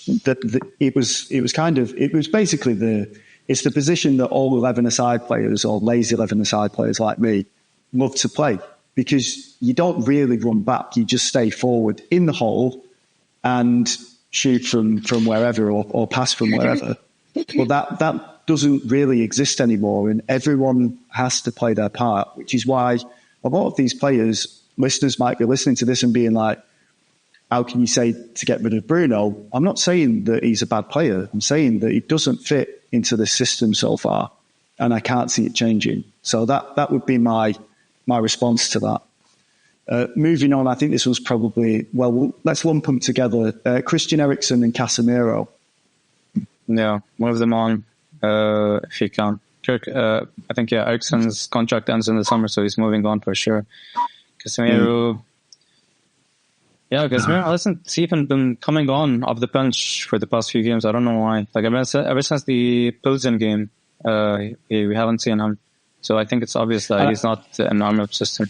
it was basically the position that all 11-a-side players or lazy 11-a-side players like me love to play, because you don't really run back. You just stay forward in the hole and shoot from wherever or pass from wherever. But that doesn't really exist anymore, and everyone has to play their part, which is why a lot of these players, listeners might be listening to this and being like, how can you say to get rid of Bruno? I'm not saying that he's a bad player. I'm saying that he doesn't fit into the system so far, and I can't see it changing. So that would be my response to that. Moving on, I think this was probably, let's lump them together. Christian Eriksen and Casemiro. Yeah, one of them on, if you can. I think, Eriksen's contract ends in the summer, so he's moving on for sure. Casemiro... Yeah, Casemiro hasn't even been coming on off the bench for the past few games. I don't know why. Like ever since the Pilsen game, we haven't seen him. So I think it's obvious that he's not an Amorim system.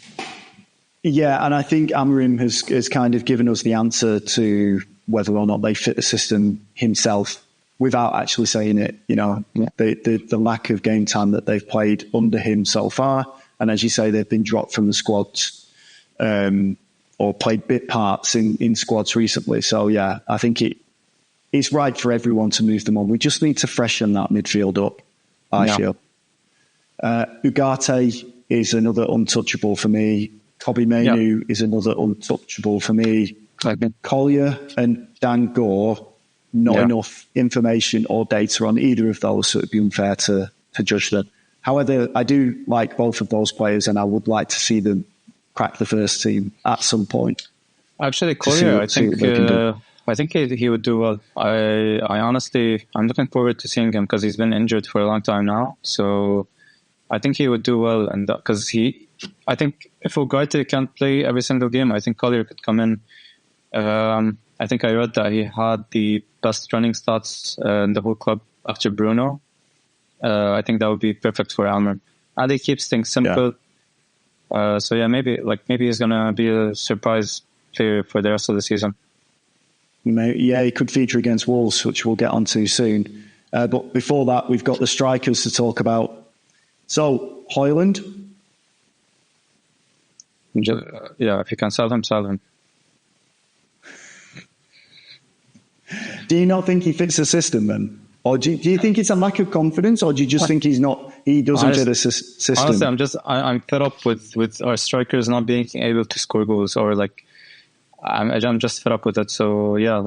Yeah, and I think Amorim has kind of given us the answer to whether or not they fit the system himself without actually saying it. The lack of game time that they've played under him so far, and as you say, they've been dropped from the squads. Or played bit parts in squads recently. So, yeah, I think it's right for everyone to move them on. We just need to freshen that midfield up, I feel. Ugarte is another untouchable for me. Kobe Mainu is another untouchable for me. Collier and Dan Gore, not enough information or data on either of those, so it would be unfair to judge them. However, I do like both of those players, and I would like to see them crack the first team at some point. Actually, Collier, I think he would do well. I'm looking forward to seeing him because he's been injured for a long time now. So I think he would do well, and because I think if Ugarte can't play every single game, I think Collier could come in. I think I read that he had the best running stats in the whole club after Bruno. I think that would be perfect for Amorim, and he keeps things simple. Yeah. So yeah, maybe he's gonna be a surprise player for the rest of the season. Yeah, he could feature against Wolves, which we'll get onto soon. But before that, we've got the strikers to talk about. So Højlund, if you can sell him, sell him. Do you not think he fits the system then? Or do you think it's a lack of confidence, or do you just think he doesn't fit a system? Honestly, I'm fed up with our strikers not being able to score goals, or I'm just fed up with it. So yeah,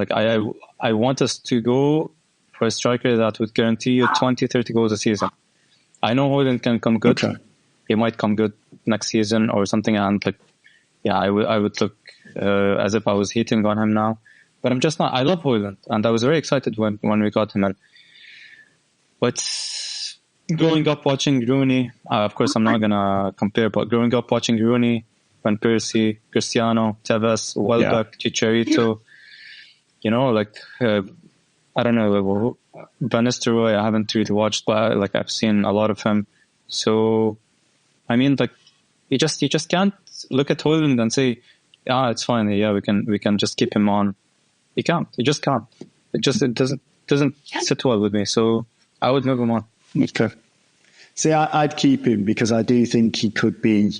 I want us to go for a striker that would guarantee you 20, 30 goals a season. I know Højlund can come good. Okay. He might come good next season or something, and I would look as if I was hating on him now. But I'm just not. I love Højlund, and I was very excited when we got him. But growing up watching Rooney, of course I'm not going to compare, but growing up watching Rooney, Van Persie, Cristiano, Tevez, Welbeck, Chicharito, I don't know, Van Nistelrooy, I haven't really watched, but I've seen a lot of him. So, I mean, you just can't look at Højlund and say, it's fine, we can just keep him on. You can't. You just can't. It doesn't sit well with me. So I would move him on. Okay. See, I'd keep him because I do think he could be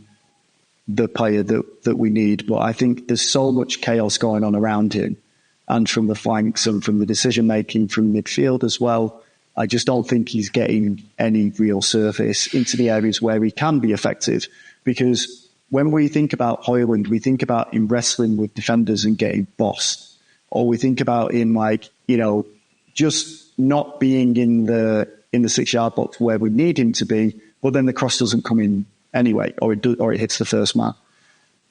the player that we need. But I think there's so much chaos going on around him and from the flanks and from the decision making from midfield as well. I just don't think he's getting any real surface into the areas where he can be effective, because when we think about Højlund, we think about him wrestling with defenders and getting bossed, or we think about him like, just not being in the 6-yard box where we need him to be, but then the cross doesn't come in anyway, or it hits the first man.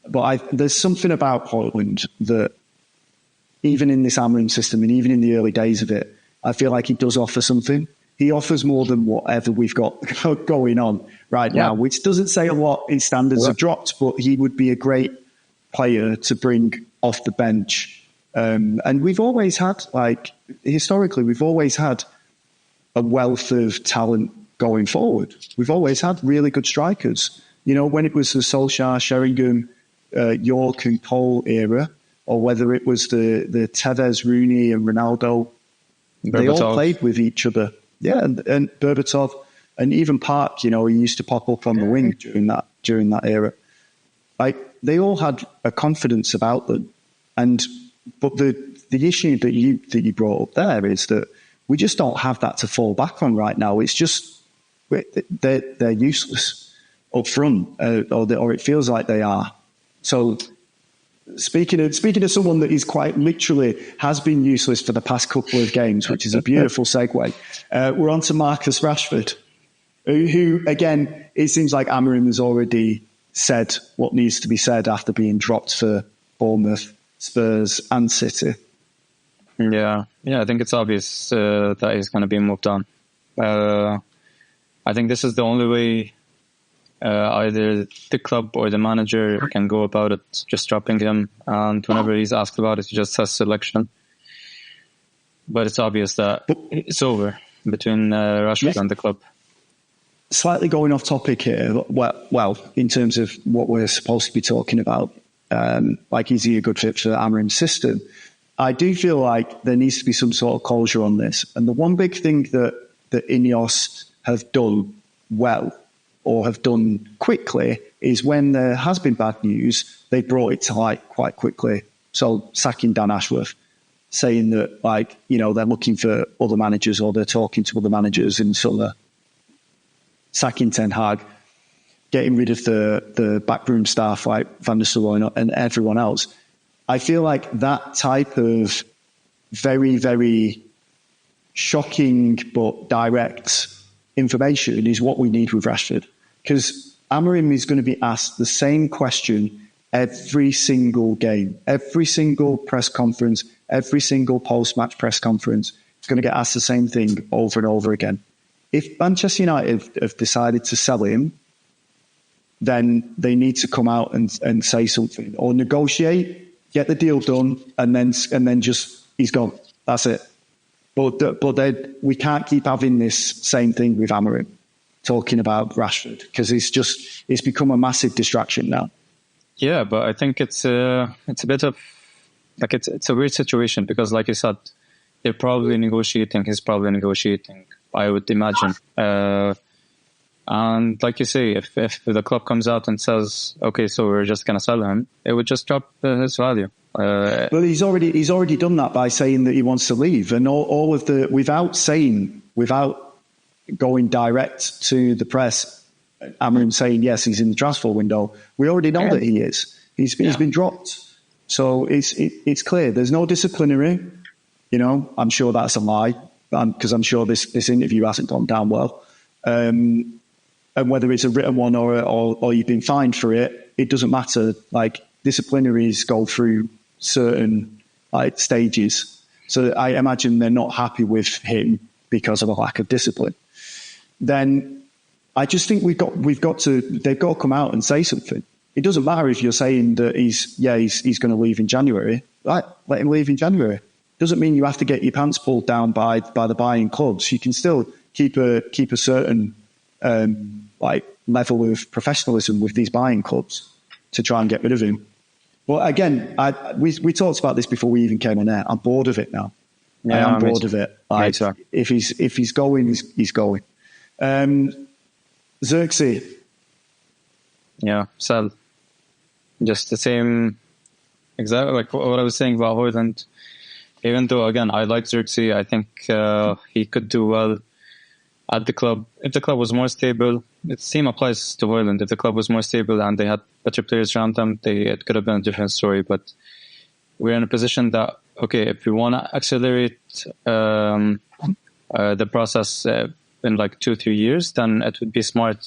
But there's something about Højlund that, even in this Amorim system and even in the early days of it, I feel like he does offer something. He offers more than whatever we've got going on right now, which doesn't say a lot. His standards have dropped, but he would be a great player to bring off the bench. And we've always had, historically, we've always had a wealth of talent going forward. We've always had really good strikers. When it was the Solskjaer, Sheringham, York and Cole era, or whether it was the Tevez, Rooney and Ronaldo, they all played with each other. Yeah, and Berbatov, and even Park, he used to pop up on the wing during that era. They all had a confidence about them. But the issue that you brought up there is that we just don't have that to fall back on right now. It's just they're useless up front, or it feels like they are. So speaking of someone that is quite literally has been useless for the past couple of games, which is a beautiful segue, we're on to Marcus Rashford, who again, it seems like Amorim has already said what needs to be said after being dropped for Bournemouth, Spurs and City. Yeah, I think it's obvious that he's going to be moved on. I think this is the only way either the club or the manager can go about it, just dropping him. And whenever he's asked about it, he just says selection. But it's obvious that it's over between Rashford and the club. Slightly going off topic here, well, in terms of what we're supposed to be talking about, is he a good fit for the Amorim system? I do feel like there needs to be some sort of closure on this. And the one big thing that Ineos have done well, or have done quickly, is when there has been bad news, they brought it to light quite quickly. So sacking Dan Ashworth, saying that they're looking for other managers, or they're talking to other managers in summer, sacking Ten Hag, getting rid of the backroom staff like Van der Sar and everyone else. I feel like that type of very, very shocking but direct information is what we need with Rashford. Because Amorim is going to be asked the same question every single game, every single press conference, every single post-match press conference. He's going to get asked the same thing over and over again. If Manchester United have decided to sell him, then they need to come out and say something, or negotiate, get the deal done, and then just he's gone. That's it. But we can't keep having this same thing with Amorim talking about Rashford, because it's become a massive distraction now. Yeah, but I think it's a bit of it's a weird situation, because like you said, they're probably negotiating. He's probably negotiating, I would imagine. And like you say, if the club comes out and says, okay, so we're just going to sell him, it would just drop his value. Well, he's already done that by saying that he wants to leave, and all of the without going direct to the press, Amorim saying yes, he's in the transfer window. We already know that he is. He's been dropped, so it's clear. There's no disciplinary. I'm sure that's a lie, because I'm sure this interview hasn't gone down well. And whether it's a written one or you've been fined for it, it doesn't matter. Disciplinaries go through certain stages. So I imagine they're not happy with him because of a lack of discipline. Then I just think they've got to come out and say something. It doesn't matter if you're saying that he's going to leave in January. Right, let him leave in January. Doesn't mean you have to get your pants pulled down by the buying clubs. You can still keep a certain level of professionalism with these buying clubs to try and get rid of him. Well, again, we talked about this before we even came on air. I'm bored of it now. Yeah, I'm bored of it. If he's going, he's going. Xerxes. Yeah, sell. Just the same, exactly like what I was saying about Højlund. Even though, again, I like Xerxes, I think he could do well at the club. If the club was more stable, the same applies to Ireland. If the club was more stable and they had better players around them, it could have been a different story. But we're in a position that, okay, if we want to accelerate the process in like 2-3 years, then it would be smart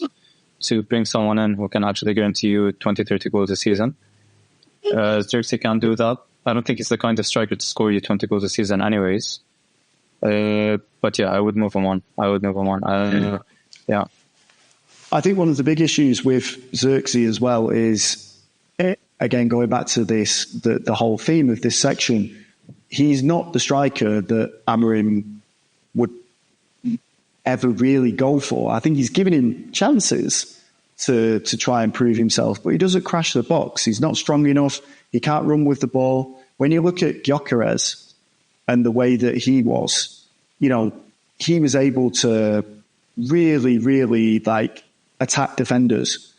to bring someone in who can actually guarantee you 20-30 goals a season. Xerxes can't do that. I don't think he's the kind of striker to score you 20 goals a season anyways. But yeah, I would move him on. Yeah. I think one of the big issues with Xerxes as well is, again, going back to this, the whole theme of this section, he's not the striker that Amorim would ever really go for. I think he's given him chances to try and prove himself, but he doesn't crash the box. He's not strong enough. He can't run with the ball. When you look at Gyökeres and the way that he was, he was able to really, really attack defenders.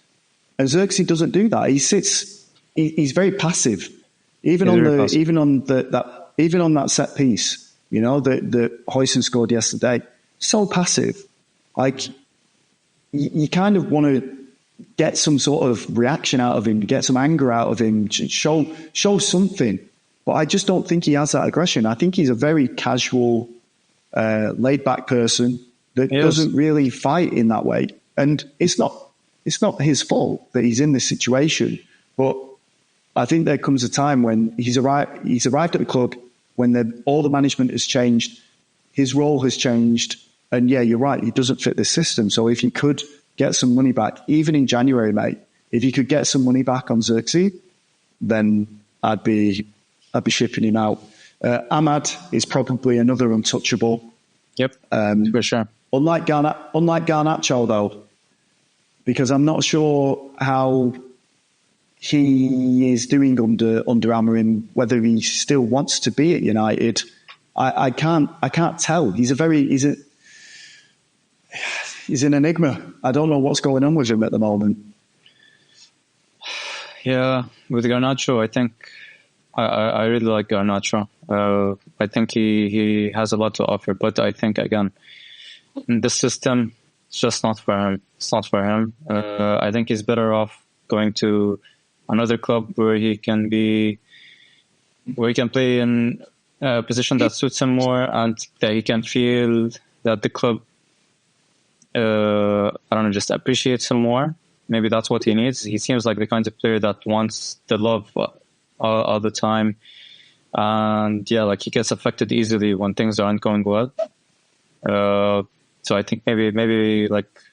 And Xerxes doesn't do that. He sits. He's very passive. Even on that set piece, that Huijsen scored yesterday. So passive. You kind of want to get some sort of reaction out of him, get some anger out of him, show something. But I just don't think he has that aggression. I think he's a very casual, laid-back person that doesn't really fight in that way. And it's not his fault that he's in this situation. But I think there comes a time when he's arrived at the club, when all the management has changed, his role has changed. And yeah, you're right, he doesn't fit this system. So if you could get some money back, even in January, mate, if you could get some money back on Xerxes, then I'd be shipping him out. Ahmad is probably another untouchable. Yep, for sure. Unlike Garnacho, though, because I'm not sure how he is doing under Amorim, whether he still wants to be at United. I can't tell. He's an enigma. I don't know what's going on with him at the moment. Yeah, with Garnacho, I think I really like Garnacho. I think he has a lot to offer, but I think, again, in this system, it's just not for him. It's not for him. I think he's better off going to another club where he can play in a position that suits him more, and that he can feel that the club, just appreciates him more. Maybe that's what he needs. He seems like the kind of player that wants the love all the time. And yeah, he gets affected easily when things aren't going well. So I think maybe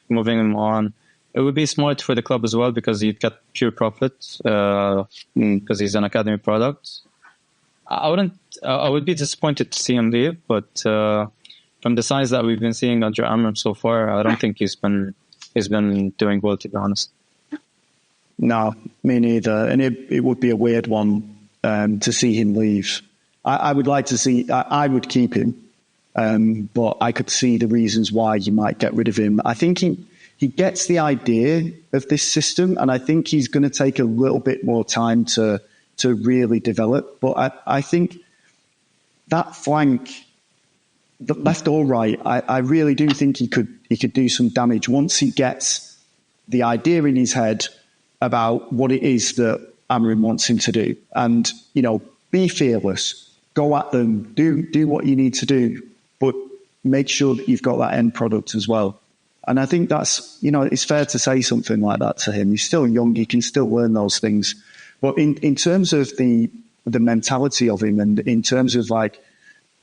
moving him on, it would be smart for the club as well, because he'd get pure profit, because he's an academy product. I would be disappointed to see him leave, but from the signs that we've been seeing under Amorim so far, I don't think he's been doing well, to be honest. No, me neither. And it would be a weird one to see him leave. I would like to see. I would keep him, but I could see the reasons why you might get rid of him. I think he gets the idea of this system, and I think he's going to take a little bit more time to really develop. But I think that flank, the left or right, I really do think he could do some damage once he gets the idea in his head about what it is that Amorim wants him to do. And, be fearless, go at them, do what you need to do, but make sure that you've got that end product as well. And I think that's, it's fair to say something like that to him. He's still young, he can still learn those things. But in terms of the mentality of him, and in terms of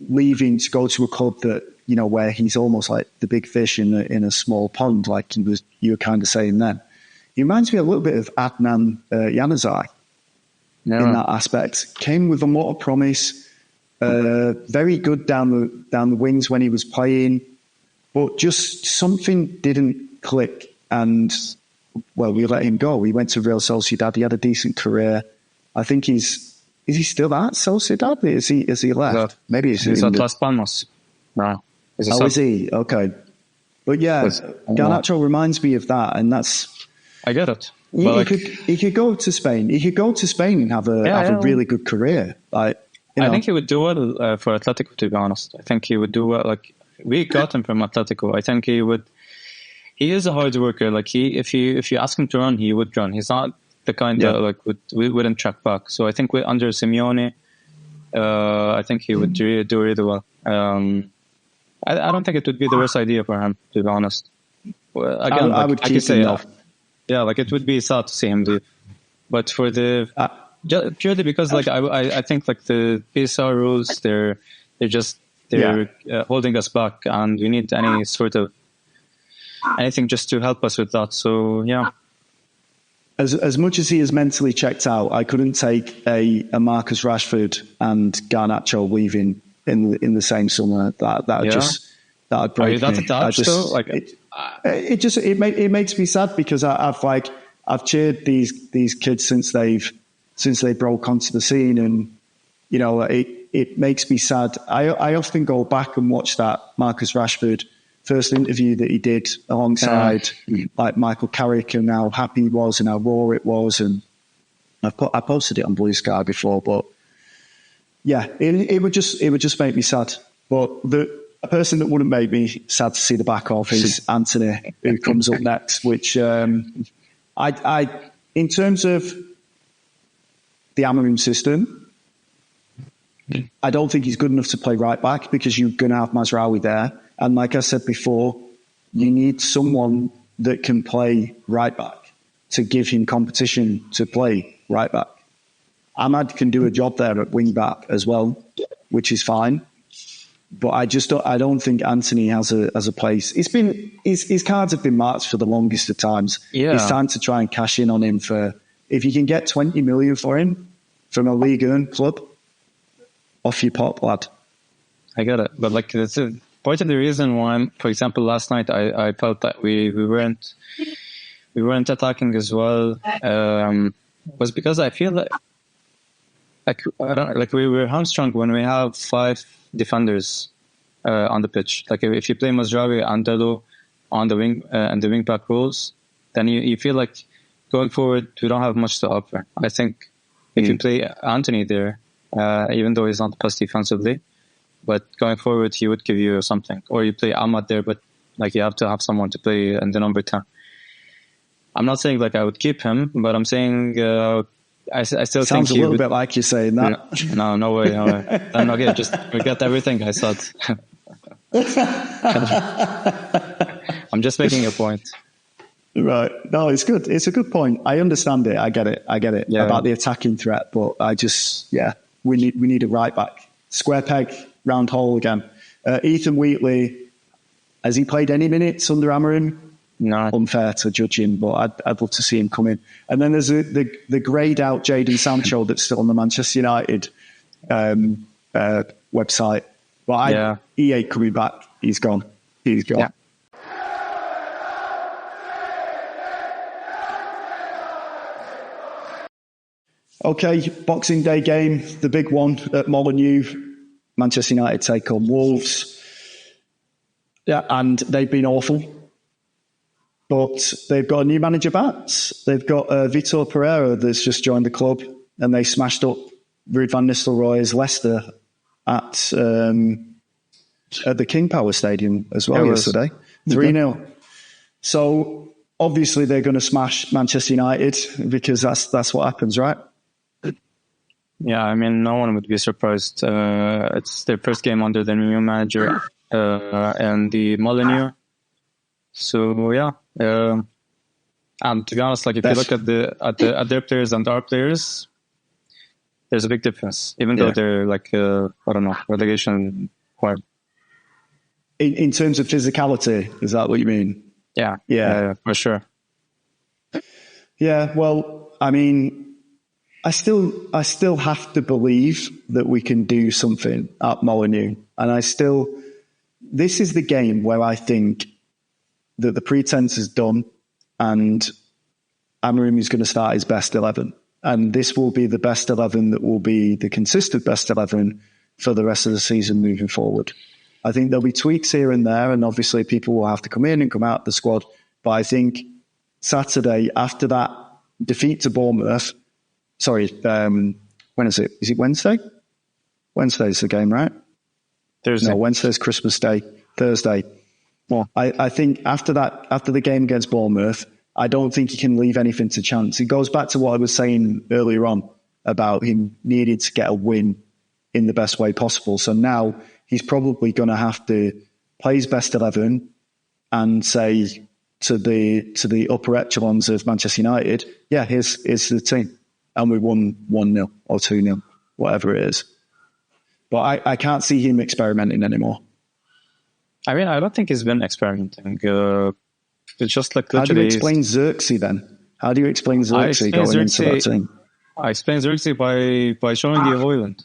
leaving to go to a club that, where he's almost like the big fish in a small pond, like you were kind of saying then. He reminds me a little bit of Adnan Januzaj in that aspect. Came with a lot of promise, very good down the wings when he was playing, but just something didn't click. And we let him go. He went to Real Sociedad. He had a decent career. I think is he still at Sociedad? Is he left? Maybe he's at Las Palmas. No. Is he? Okay. But yeah, Garnacho reminds me of that, and that's. I get it. He could go to Spain. He could go to Spain and have a really good career. I think he would do well for Atletico, to be honest. I think he would do well. Like, we got him from Atletico. I think he would. He is a hard worker. Like, if you ask him to run, he would run. He's not the kind that wouldn't track back. So I think under Simeone, I think he would do really well. I don't think it would be the worst idea for him, to be honest. Well, again, I would keep him off. Yeah, like, it would be sad to see him leave. But for the purely because, like, I think, like, the PSR rules, they're holding us back, and we need anything just to help us with that. So yeah. As much as he is mentally checked out, I couldn't take a Marcus Rashford and Garnacho leaving in the same summer. That'd break me. Attached, though? Like, it makes me sad because I've cheered these kids since they broke onto the scene, and you know, it makes me sad. I often go back and watch that Marcus Rashford first interview that he did alongside like Michael Carrick, and how happy he was and how raw it was. And I posted it on Blue Sky before, but yeah, it would just make me sad. But a person that wouldn't make me sad to see the back of is Anthony, who comes up next, which I in terms of the Amorim system, I don't think he's good enough to play right back, because you're going to have Mazraoui there. And like I said before, you need someone that can play right back to give him competition to play right back. Ahmad can do a job there at wing back as well, which is fine. But I don't think Anthony has a place. His cards have been marked for the longest of times. Yeah. It's time to try and cash in on him if you can get 20 million for him from a Ligue 1 club, off your pop, lad. I get it. But like, that's part of the reason why, for example, last night I felt that we weren't attacking as well, was because I feel like we were hamstrung when we have 5 defenders on the pitch. Like, if you play Mazraoui and Delo on the wing and the wing back roles, then you feel like going forward we don't have much to offer. I think if you play Anthony there, even though he's not the best defensively, but going forward he would give you something. Or you play Ahmad there, but like, you have to have someone to play in the number 10. I'm not saying like I would keep him, but I'm saying I still Sounds think a little bit like you're saying that. No way. Then okay, just forget everything I said. I'm just making a point. Right. No, it's good. It's a good point. I understand it. I get it Yeah. about the attacking threat, but we need a right back. Square peg, round hole again. Ethan Wheatley, has he played any minutes under Amorim? No. Unfair to judge him, but I'd love to see him come in. And then there's the greyed out Jadon Sancho that's still on the Manchester United website. But he ain't coming back. He's gone. Yeah. Okay, Boxing Day game, the big one at Molineux. Manchester United take on Wolves. Yeah, and they've been awful. But they've got a new manager back. They've got Vitor Pereira that's just joined the club, and they smashed up Ruud van Nistelrooy's Leicester at the King Power Stadium as well yesterday. 3-0. So obviously they're going to smash Manchester United, because that's what happens, right? Yeah, I mean, no one would be surprised. It's their first game under the new manager and the Molineux. So yeah, and to be honest, like, if you look at their players and our players, there's a big difference. Even though they're like relegation point. In terms of physicality, is that what you mean? Yeah, for sure. Yeah, well, I mean, I still have to believe that we can do something at Molineux, and this is the game where I think that the pretense is done and Amorim is going to start his best 11. And this will be the best 11 that will be the consistent best 11 for the rest of the season moving forward. I think there'll be tweaks here and there, and obviously people will have to come in and come out of the squad. But I think Saturday, after that defeat to Bournemouth, when is it? Is it Wednesday? Wednesday's the game, right? Thursday. No, Wednesday's Christmas Day. Thursday. Well, I think after the game against Bournemouth, I don't think he can leave anything to chance. It goes back to what I was saying earlier on about him needing to get a win in the best way possible. So now he's probably going to have to play his best 11 and say to the upper echelons of Manchester United, yeah, here's the team. And we won 1-0 or 2-0, whatever it is. But I can't see him experimenting anymore. I mean, I don't think he's been experimenting. It's just like how do you literally. explain Xerxes then? How do you explain Xerxes going into that team? I explain Xerxes by showing the Hoyland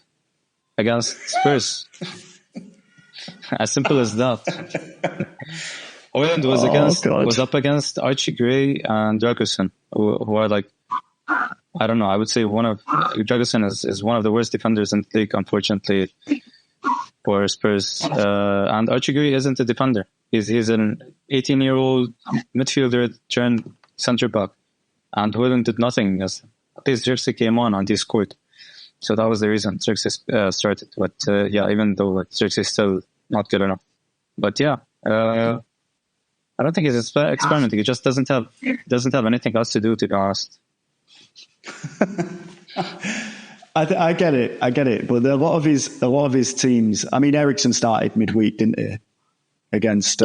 against Spurs. As simple as that. Hoyland was up against Archie Gray and Dragusin, who are like, I don't know, I would say Dragusin is one of the worst defenders in the league, unfortunately, for Spurs. And Archie Gray isn't a defender. He's an 18-year-old midfielder turned centre-back. And Hoyland did nothing. At least Xerxes came on and he scored. So that was the reason Xerxes started. But even though Xerxes is still not good enough. But I don't think he's experimenting. He just doesn't have anything else to do, to be honest. I get it. But a lot of his teams. I mean, Eriksen started midweek, didn't he? Against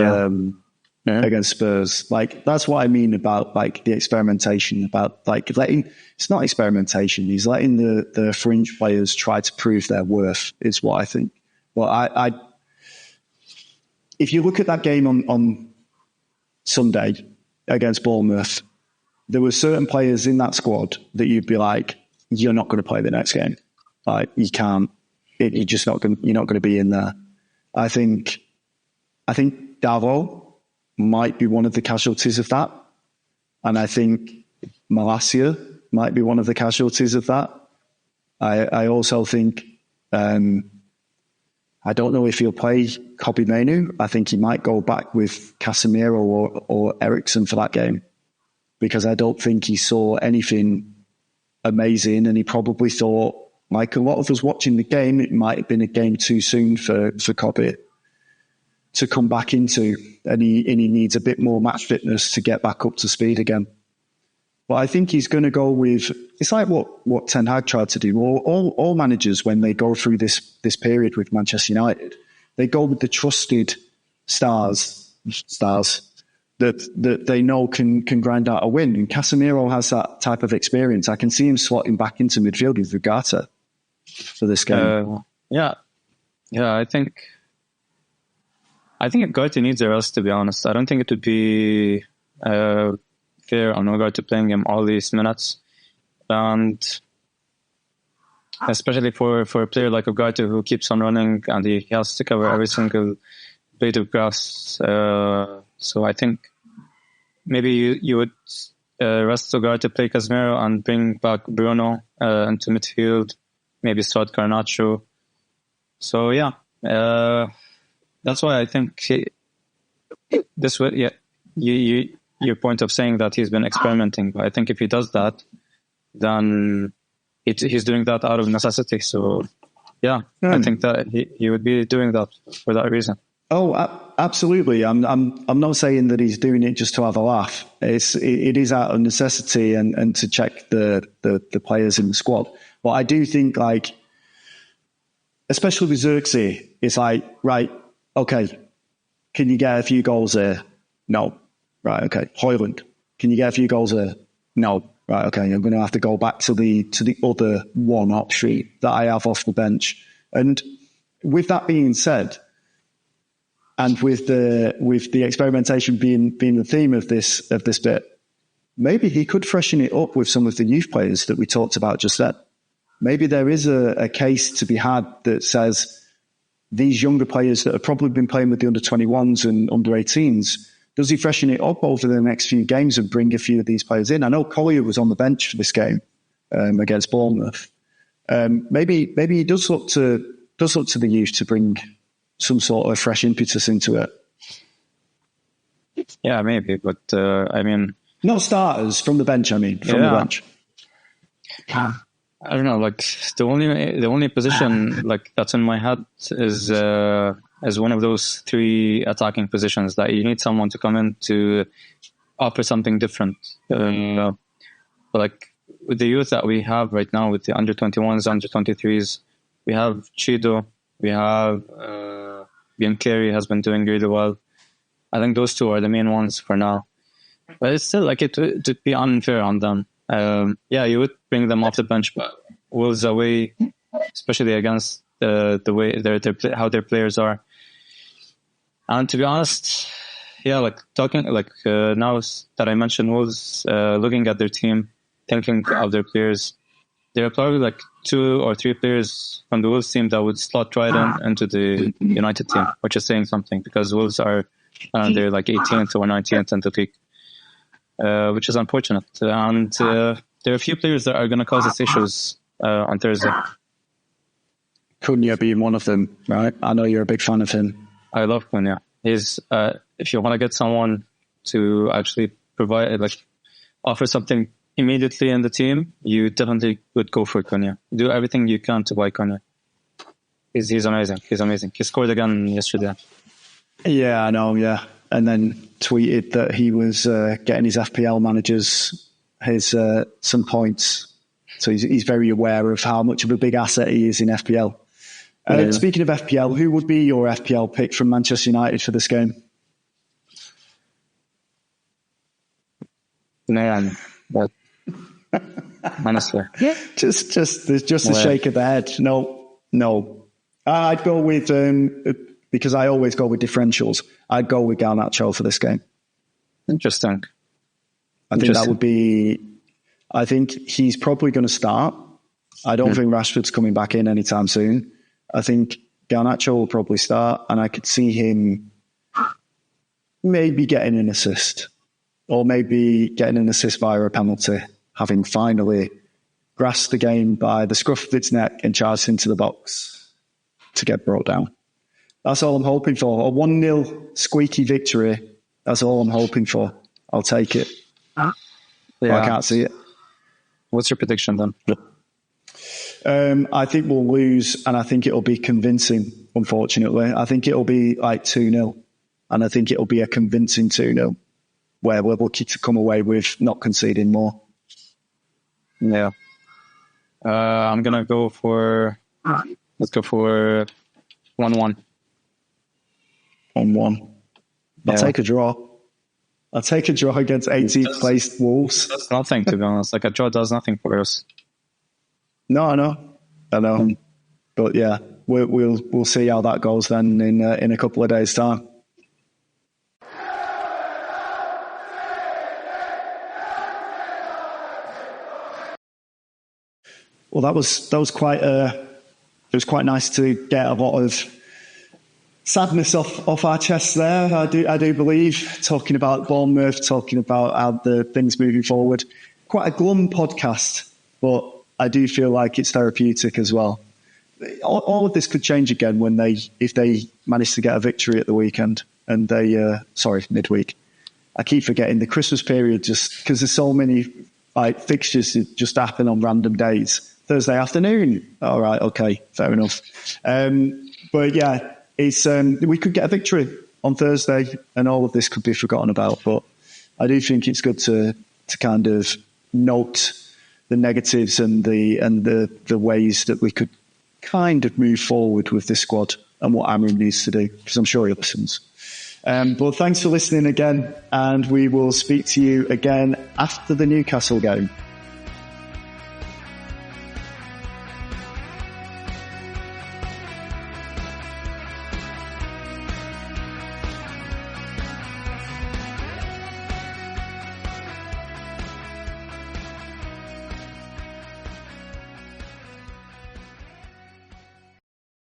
Spurs. Like, that's what I mean about like the experimentation. About like letting. It's not experimentation. He's letting the fringe players try to prove their worth. Is what I think. But if you look at that game on Sunday against Bournemouth, there were certain players in that squad that you'd be like, you're not going to play the next game. Like, you can't. You're just not going. You're not going to be in there. I think Davo might be one of the casualties of that, and I think Malacia might be one of the casualties of that. I also think. I don't know if he'll play Kobbie Mainoo. I think he might go back with Casemiro or Eriksen for that game, because I don't think he saw anything amazing, and he probably thought, like a lot of us watching the game, it might have been a game too soon for Kobbie to come back into, and he needs a bit more match fitness to get back up to speed again. But I think he's going to go with, it's like what Ten Hag tried to do. All managers, when they go through this period with Manchester United, they go with the trusted stars that they know can grind out a win. And Casemiro has that type of experience. I can see him slotting back into midfield with Ugarte for this game. I think Ugarte needs a rest, to be honest. I don't think it would be fair on Ugarte playing him all these minutes, and especially for a player like Ugarte who keeps on running and he has to cover every single blade of grass. So I think maybe you would rest Ugarte, play Casemiro, and bring back Bruno into midfield. Maybe start Garnacho. So that's why I think this way. Yeah, your point of saying that he's been experimenting, but I think if he does that, then he's doing that out of necessity. So I think that he would be doing that for that reason. Oh, absolutely. I'm not saying that he's doing it just to have a laugh. It is out of necessity and to check the players in the squad. But I do think, like, especially with Xerxes, it's like, right, okay, can you get a few goals there? No. Right, okay. Hoyland, can you get a few goals there? No. Right, okay. I'm going to have to go back to the other one option that I have off the bench. And with that being said, and with the experimentation being the theme of this bit, maybe he could freshen it up with some of the youth players that we talked about just then. Maybe there is a case to be had that says these younger players that have probably been playing with the under-21s and under-18s, does he freshen it up over the next few games and bring a few of these players in? I know Collier was on the bench for this game against Bournemouth. Maybe he does look to the youth to bring some sort of fresh impetus into it. Yeah, maybe, but I mean, not starters from the bench. I mean, from the bench. I don't know, like the only position like that's in my head is one of those 3 attacking positions that you need someone to come in to offer something different. But like with the youth that we have right now, with the under 21s, under 23s, we have Chido, we have Biancheri has been doing really well. I think those 2 are the main ones for now. But it's still like it would be unfair on them. You would bring them off the bench, but Wolves away, especially against the way how their players are. And to be honest, like talking like now that I mentioned Wolves, looking at their team, thinking of their players, there are probably like 2 or 3 players from the Wolves team that would slot right into the United team, which is saying something, because Wolves are they're like 18th or 19th in the league, which is unfortunate. And there are a few players that are going to cause us issues on Thursday. Cunha being one of them, right? I know you're a big fan of him. I love Cunha. He's if you want to get someone to actually provide, like, offer something immediately in the team, you definitely would go for Cunha. Do everything you can to buy Cunha. He's amazing. He's amazing. He scored again yesterday. Yeah, I know. Yeah, and then tweeted that he was getting his FPL managers some points. So he's very aware of how much of a big asset he is in FPL. Speaking of FPL, who would be your FPL pick from Manchester United for this game? Man, but honestly, just a shake of the head. No. I'd go with because I always go with differentials. I'd go with Garnacho for this game. Interesting. I think that would be. I think he's probably going to start. I don't think Rashford's coming back in anytime soon. I think Garnacho will probably start, and I could see him maybe getting an assist, or maybe getting an assist via a penalty, having finally grasped the game by the scruff of its neck and charged into the box to get brought down. That's all I'm hoping for. A 1-0 squeaky victory. That's all I'm hoping for. I'll take it. Yeah. I can't see it. What's your prediction then? I think we'll lose, and I think it'll be convincing, unfortunately. I think it'll be like 2-0, and I think it'll be a convincing 2-0, where we're lucky to come away with not conceding more. Yeah. I'm going to go for... Let's go for 1-1. 1-1. I'll take a draw. I'll take a draw against 18th placed Wolves. That's nothing, to be honest. Like, a draw does nothing for us. No, I know. But yeah, we'll see how that goes then in a couple of days' time. Well, that was quite it was quite nice to get a lot of sadness off our chests there. I do believe, talking about Bournemouth, talking about how the things moving forward. Quite a glum podcast, but I do feel like it's therapeutic as well. All of this could change again if they manage to get a victory at the weekend and midweek. I keep forgetting the Christmas period just because there's so many fixtures that just happen on random days. Thursday afternoon. All right. Okay. Fair enough. But yeah, it's, we could get a victory on Thursday and all of this could be forgotten about. But I do think it's good to kind of note the negatives and the ways that we could kind of move forward with this squad and what Amorim needs to do, because I'm sure he listens. But thanks for listening again, and we will speak to you again after the Newcastle game.